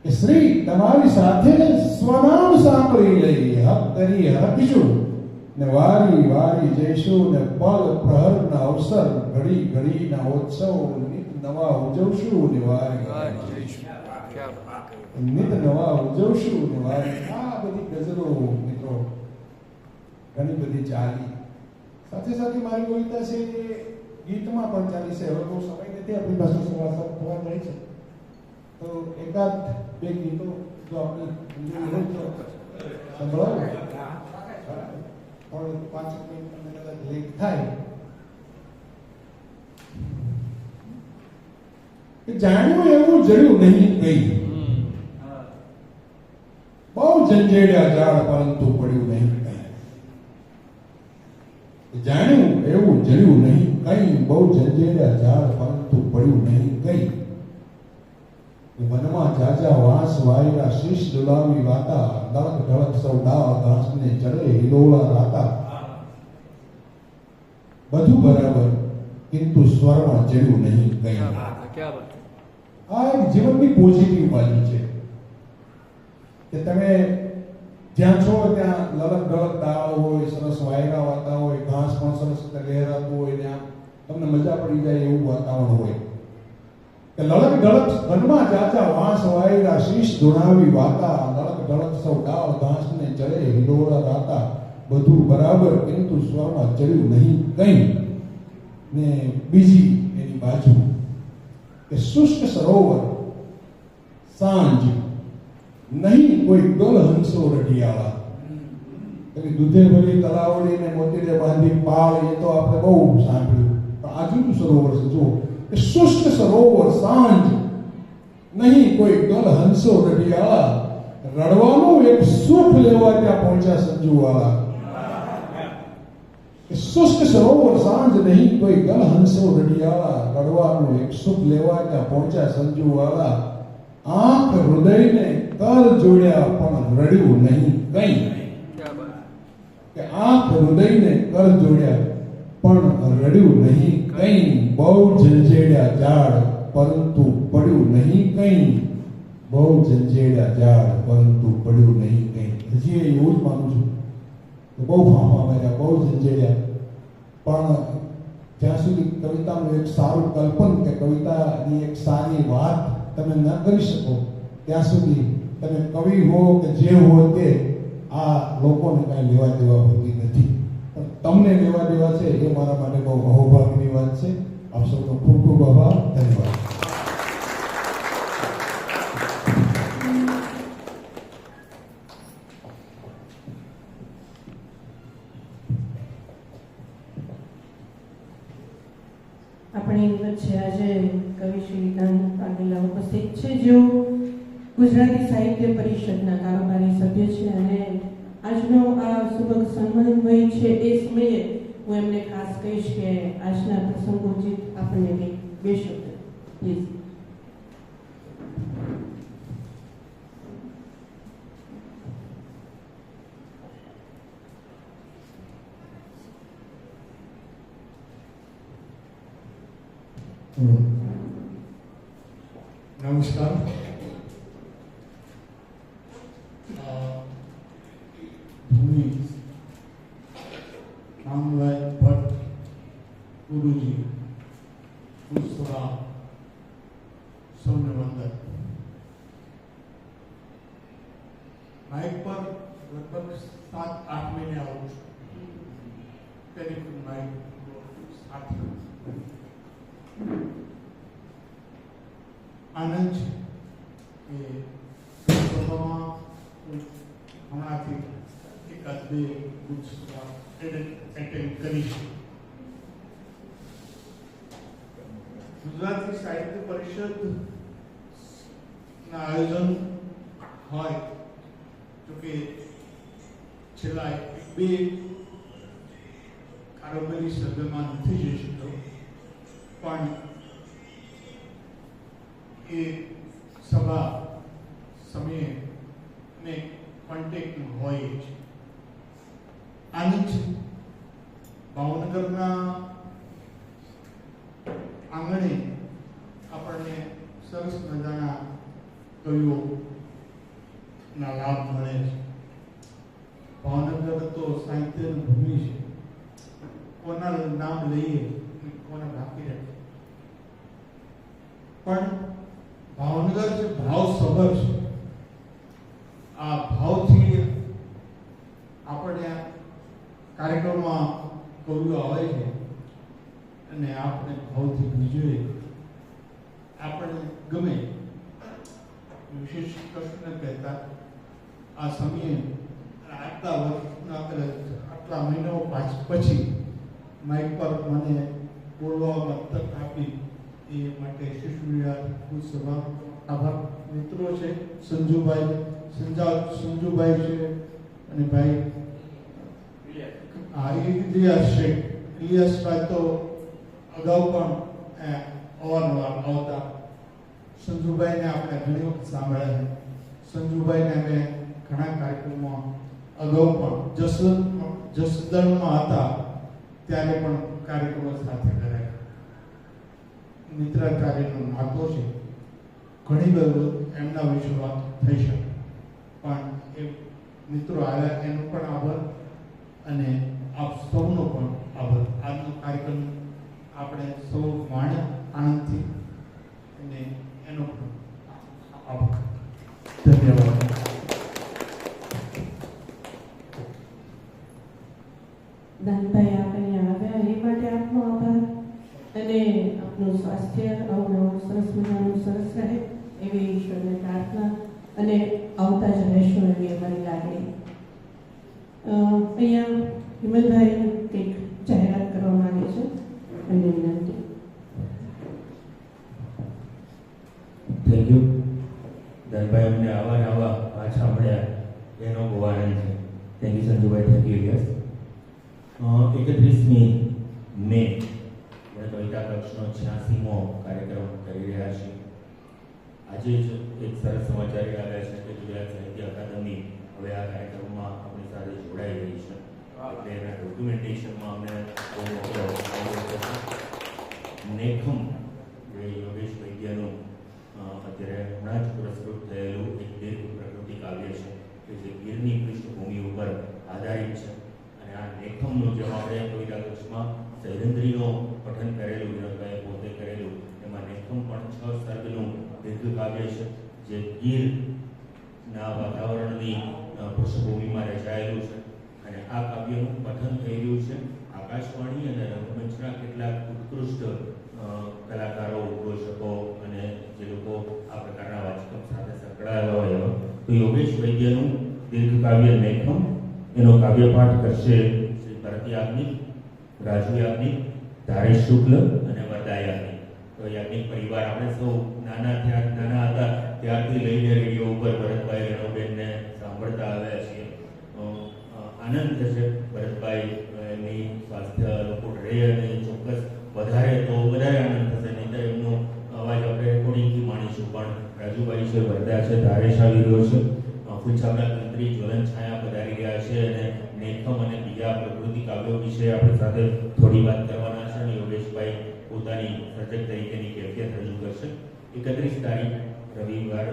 કે શ્રી તમારી સાથે સ્વનામ સાંકળી લઈ હક કરી હરખશું ને વારી વારી જઈશું, ને પલ પ્રહરના અવસર ઘડી ઘડીના ઉત્સવ નિત નવા ઉજવશું ને વારી વારી જઈશું. નિત નવા ઉજવશું ને વારી. આ બધી ગઝલો મિત્રો ઘણી બધી ચાલી, સાથે સાથે મારી કવિતા છે એ ગીતમાં પણ ચાલી છે. હવે બહુ સમય નથી આપણી પાસે, સવાર થવા જાય છે, તો એકાદ બે ગીતો જો આપણે સંભળાવો પણ 5 મિનિટ તમને કદાચ લેટ થાય. કે જાણ્યું એવું જડ્યું નહીં કઈ, બહુ જંજેડ્યા ઝાડ પરંતુ પડ્યું નહીં કઈ. જાણ્યું એવું જડ્યું નહીં કઈ, બહુ જંજેડ્યા ઝાડ પરંતુ પડ્યું નહીં કઈ. વનમાં જાજા વાંસ વાયરા શીશ ડોલાવી વાતા, દળક ઢળક સૌ ડાળ ઘાસને ચડે હિલોળા રાતા. બધું બરાબર કિંતુ સ્વરમાં જડ્યું નહીં કઈ. આ એક જીવનની પોઝિટિવ બાજુ છે કે તમે જ્યાં છો ત્યાં લલક ઢળક ડાળ હોય, સરસ વાયરા વાતા હોય, ઘાસ પણ સરસ લહેરાતું હોય, ત્યાં તમને મજા પડી જાય એવું વાતાવરણ હોય. કે લળક ઢળક વનમાં જાજા વાંસ વાયરા શીશ ધોણાવી વાતા, લળક ઢળક સૌ ડાળ ઘાસને ચડે હિલોળા રાતા. બધું બરાબર કિંતુ સ્વરમાં ચડ્યું નહીં કઈ. ને બીજી એની બાજુ કે શુષ્ક સરોવર સાંજ નહીં કોઈ ગલ હંસો રઢિયાળા. એટલે દૂધે ભરી તલાવડીને મોતીડે બાંધી પાળ, એ તો આપણે બહુ સાંભળ્યું, પણ આજુનું સરોવર છે. જુઓ કે શુષ્ક સરોવર સાંજ નહીં કોઈ ગલ હંસો રઢિયાળા, રડવાનું એક સુખ લેવા ત્યાં પહોંચ્યા સંજુવાળા. કે શુષ્ક સરોવર સાંજ નહીં કોઈ ગલ હંસો રઢિયાળા, રડવાનું એક સુખ લેવા ત્યાં પહોંચ્યા સંજુવાળા. આંખ હૃદયને કર જોડ્યા પણ રડ્યું નહીં કઈ. કે આંખ હૃદયને કર જોડ્યા પણ રડ્યું નહીં કઈ. બહુ જંજેડ્યા ઝાડ પરંતુ પડ્યું નહીં કઈ. બહુ જંજેડ્યા ઝાડ પરંતુ પડ્યું નહીં કંઈ. હજી એવું જ માનું છું કે બહુ ફાંફા માર્યા, બહુ ઝંઝેડ્યા, પણ જ્યાં સુધી કવિતાનું એક સારું કલ્પન કે કવિતાની એક સારી વાત તમે ન કરી શકો ત્યાં સુધી તમે કવિ હો કે જે હો તે આ લોકોને કાંઈ લેવા દેવા હોતી નથી. પણ તમને લેવા દેવા છે એ મારા માટે બહુ અહોભાગની વાત છે. આપ સૌનો ખૂબ ખૂબ આભાર. ધન્યવાદ. આપણી વચ્ચે આજે કવિ શ્રી દાન પાટીલ ઉપસ્થિત છે, જેઓ ગુજરાતી સાહિત્ય પરિષદના કારોબારી સભ્ય છે અને આજનો આ સુભગ સન્માનમય છે એ સમયે હું એમને ખાસ કહીશ કે આજના પ્રસંગોચિત આપણને કંઈક બે શબ્દ પ્લીઝ. નમસ્કાર. ભૂમિ રામભાઈ ભટ્ટ ગુરુજી ગુસ્સા સૌને વંદન. માઇક પર લગભગ 7-8 મહિને આવું છું. ટેલિફોન માઇક સાથે આનંદ છે કે સભામાં હમણાંથી એકાદ બે એટેન્ડ કરીશ. ગુજરાતી સાહિત્ય પરિષદ ના આયોજન હોય તો કે છેલ્લા 1-2 કારોબારી સભ્યમાં નથી જઈ શકતો, પણ એ સભા સમયે મેં કોન્ટેક્ટમાં હોય છે. આનંદ ભાવનગરના આંગણે આપણને સરસ મજાના કવિઓના લાભ મળે છે. ભાવનગર તો સાહિત્યની ભૂમિ છે. કોના નામ લઈએ કોને બાકી રહે, પણ ભાવનગર જે ભાવ સભર છે, આ ભાવથી આપણે કાર્યક્રમમાં કવિઓ આવે છે અને આપણે ભાવથી બીજું આપણે ગમે વિશેષ કશું ન કહેતા. આ સમયે આટલા વર્ષના આટલા મહિનાઓ પછી માઇક પર મને બોલવામાં તક આપી એ માટે શિશુવિહાર સભા આભાર. મિત્રો છે સંજુભાઈ છે અને ભાઈ ઇલિયાસ છે. ઇલિયાસભાઈ તો અગાઉ પણ અવારનવાર આવતા. સંજુભાઈને આપણે ઘણી વખત સાંભળ્યા છે. સંજુભાઈને અમે ઘણા કાર્યક્રમમાં અગાઉ પણ જસદણમાં હતા ત્યારે પણ કાર્યક્રમો સાથે કરાયા. મિત્રાચાર્યનો નાતો છે. ઘણી બધું એમના વિશે વાત થઈ શકે, પણ એ મિત્રો આવ્યા એનો પણ આભાર અને આપ સૌનો પણ આભાર. આજનો કાર્યક્રમ આપણે સૌ માણ્યા આનંદથી અને એનો પણ આભાર. ધન્યવાદ. દાનભાઈ આપણે આવ્યા એ માટે આપનો આભાર અને આપનું સ્વાસ્થ્ય અવનવું સરસ મજાનું સરસ રહે એવી ઈશ્વરને પ્રાર્થના અને આવતા જ રહેશો એવી અમારી લાગણી. અહીંયા હિમલભાઈ કંઈક જાહેરાત કરવા માંગે છે એમની વિનંતી. Thank you. ધનભાઈ અમને આવા પાછા મળ્યા એનો બહુ આનંદ છે. Thank you Sanjubhai. Thank you. Yes, 31મી મે આપણે કવિતા કક્ષનો 86મો કાર્યક્રમ કરી રહ્યા છીએ. આજે જ એક સરસ સમાચાર આવ્યા છે કે ગુજરાત સાહિત્ય અકાદમી હવે આ કાર્યક્રમમાં આપણી સાથે જોડાઈ રહી છે. એટલે એના ડોક્યુમેન્ટેશનમાં અમને બહુ મોટો આવ્યો છે. નેખમ જે યોગેશ વૈદ્યનું અત્યારે હમણાં જ પુરસ્કૃત થયેલું એક દીર્ઘ પ્રકૃતિ કાવ્ય છે કે જે ગીરની પૃષ્ઠભૂમિ ઉપર આધારિત છે. અને આ લેખમનું જેમ આપણે કવિતા કક્ષમાં સૈરેન્દ્રીનો પઠન કરેલું, વિનોદભાઈએ પોતે કરેલું, એમાં લેખમ પણ 6 સર્ગનું દીર્ઘ કાવ્ય છે જે ગીરના વાતાવરણની પૃષ્ઠભૂમિમાં રચાયેલું છે. અને આ કાવ્યનું પઠન થઈ રહ્યું છે આકાશવાણી અને રંગમંચના કેટલાક ઉત્કૃષ્ટ કલાકારો, ઉદ્ઘોષકો અને જે લોકો આ પ્રકારના વાચકમ સાથે સંકળાયેલા હોય એવા. તો યોગેશ વૈદ્યનું દીર્ઘ કાવ્ય લેખમ, એનો કાવ્યપાઠ કરશે શ્રી ભરત યાજ્ઞિક, રાજુ યાજ્ઞિક, ધારેશ શુક્લ અને વરદા યાજ્ઞિક. તો યાજ્ઞિક પરિવાર આપણે સૌ નાના હતા ત્યારથી લઈને રેડિયો ઉપર ભરતભાઈ રેણુબેનને સાંભળતા આવ્યા છીએ. આનંદ થશે ભરતભાઈ એમની સ્વાસ્થ્ય અનુકૂળ રહે અને ચોક્કસ વધારે તો વધારે આનંદ થશે. નહીં તો એમનો અવાજ આપણે રેકોર્ડિંગથી માણીશું. પણ રાજુભાઈ છે, વરદા છે, ધારેશ આવી રહ્યો છે, ફૂલછાપરા તંત્રી જ્વલન છાયા પધારી રહ્યા છે અને લેખમ અને બીજા પ્રકૃતિ કાવ્યો વિશે આપણી સાથે થોડી વાત કરવાના છે. અને યોગેશભાઈ પોતાની સર્જક તરીકેની કેફિયત રજૂ કરશે. 31 તારીખ રવિવાર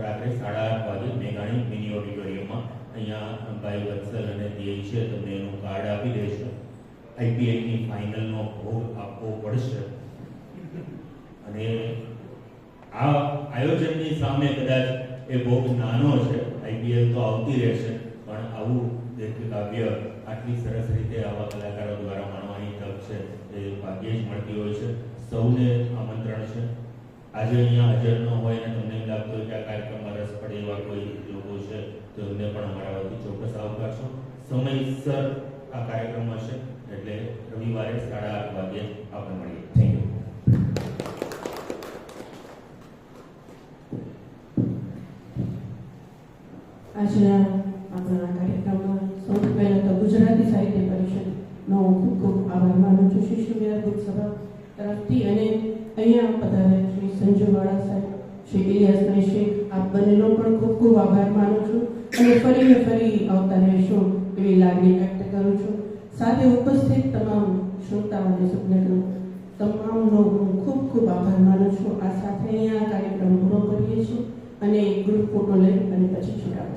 રાત્રે 8:30 વાગે મેઘાણી મિની ઓડિટોરિયમમાં. અહીંયા ભાઈ વત્સલ અને ધ્યેય છે તમને એનું કાર્ડ આપી દેશે. IPLની ફાઇનલનો ભોગ આપવો પડશે. અને આ આયોજનની સામે કદાચ એ ભોગ નાનો છે. IPL તો આવતી રહેશે, પણ આવું દીર્ઘ કાવ્ય આટલી સરસ રીતે આવા કલાકારો દ્વારા માણવાની તક છે એ ભાગ્યે જ મળતી હોય છે. સૌને આમંત્રણ છે. આજે અહીંયા હાજર ન હોય અને તમને એમ લાગતું હોય કે આ કાર્યક્રમમાં રસ પડે એવા કોઈ લોકો છે તો એમને પણ અમારા વતી ચોક્કસ આવકારશો. સમયસર આ કાર્યક્રમ હશે એટલે રવિવારે 8:30 વાગે આપણે મળીએ. Thank you. આજના આપણા કાર્યક્રમમાં સૌથી પહેલાં તો ગુજરાતી સાહિત્ય પરિષદનો ખૂબ ખૂબ આભાર માનું છું શિશુ વિહાર બુક સભા તરફથી. અને અહીંયા પધારેલા શ્રી સંજુવાળા સાહેબ, શ્રી ઇલિયાસભાઈ શેખ, આપ બંનેનો પણ ખૂબ ખૂબ આભાર માનું છું અને ફરીને ફરી આવતા રહેશું એવી લાગણી વ્યક્ત કરું છું. સાથે ઉપસ્થિત તમામ શ્રોતાઓ અને સભ્યગણ તમામનો હું ખૂબ ખૂબ આભાર માનું છું. આ સાથે અહીંયા કાર્યક્રમ પૂરો કરીએ છીએ અને ગ્રુપ ફોટો લઈ અને પછી છૂટા.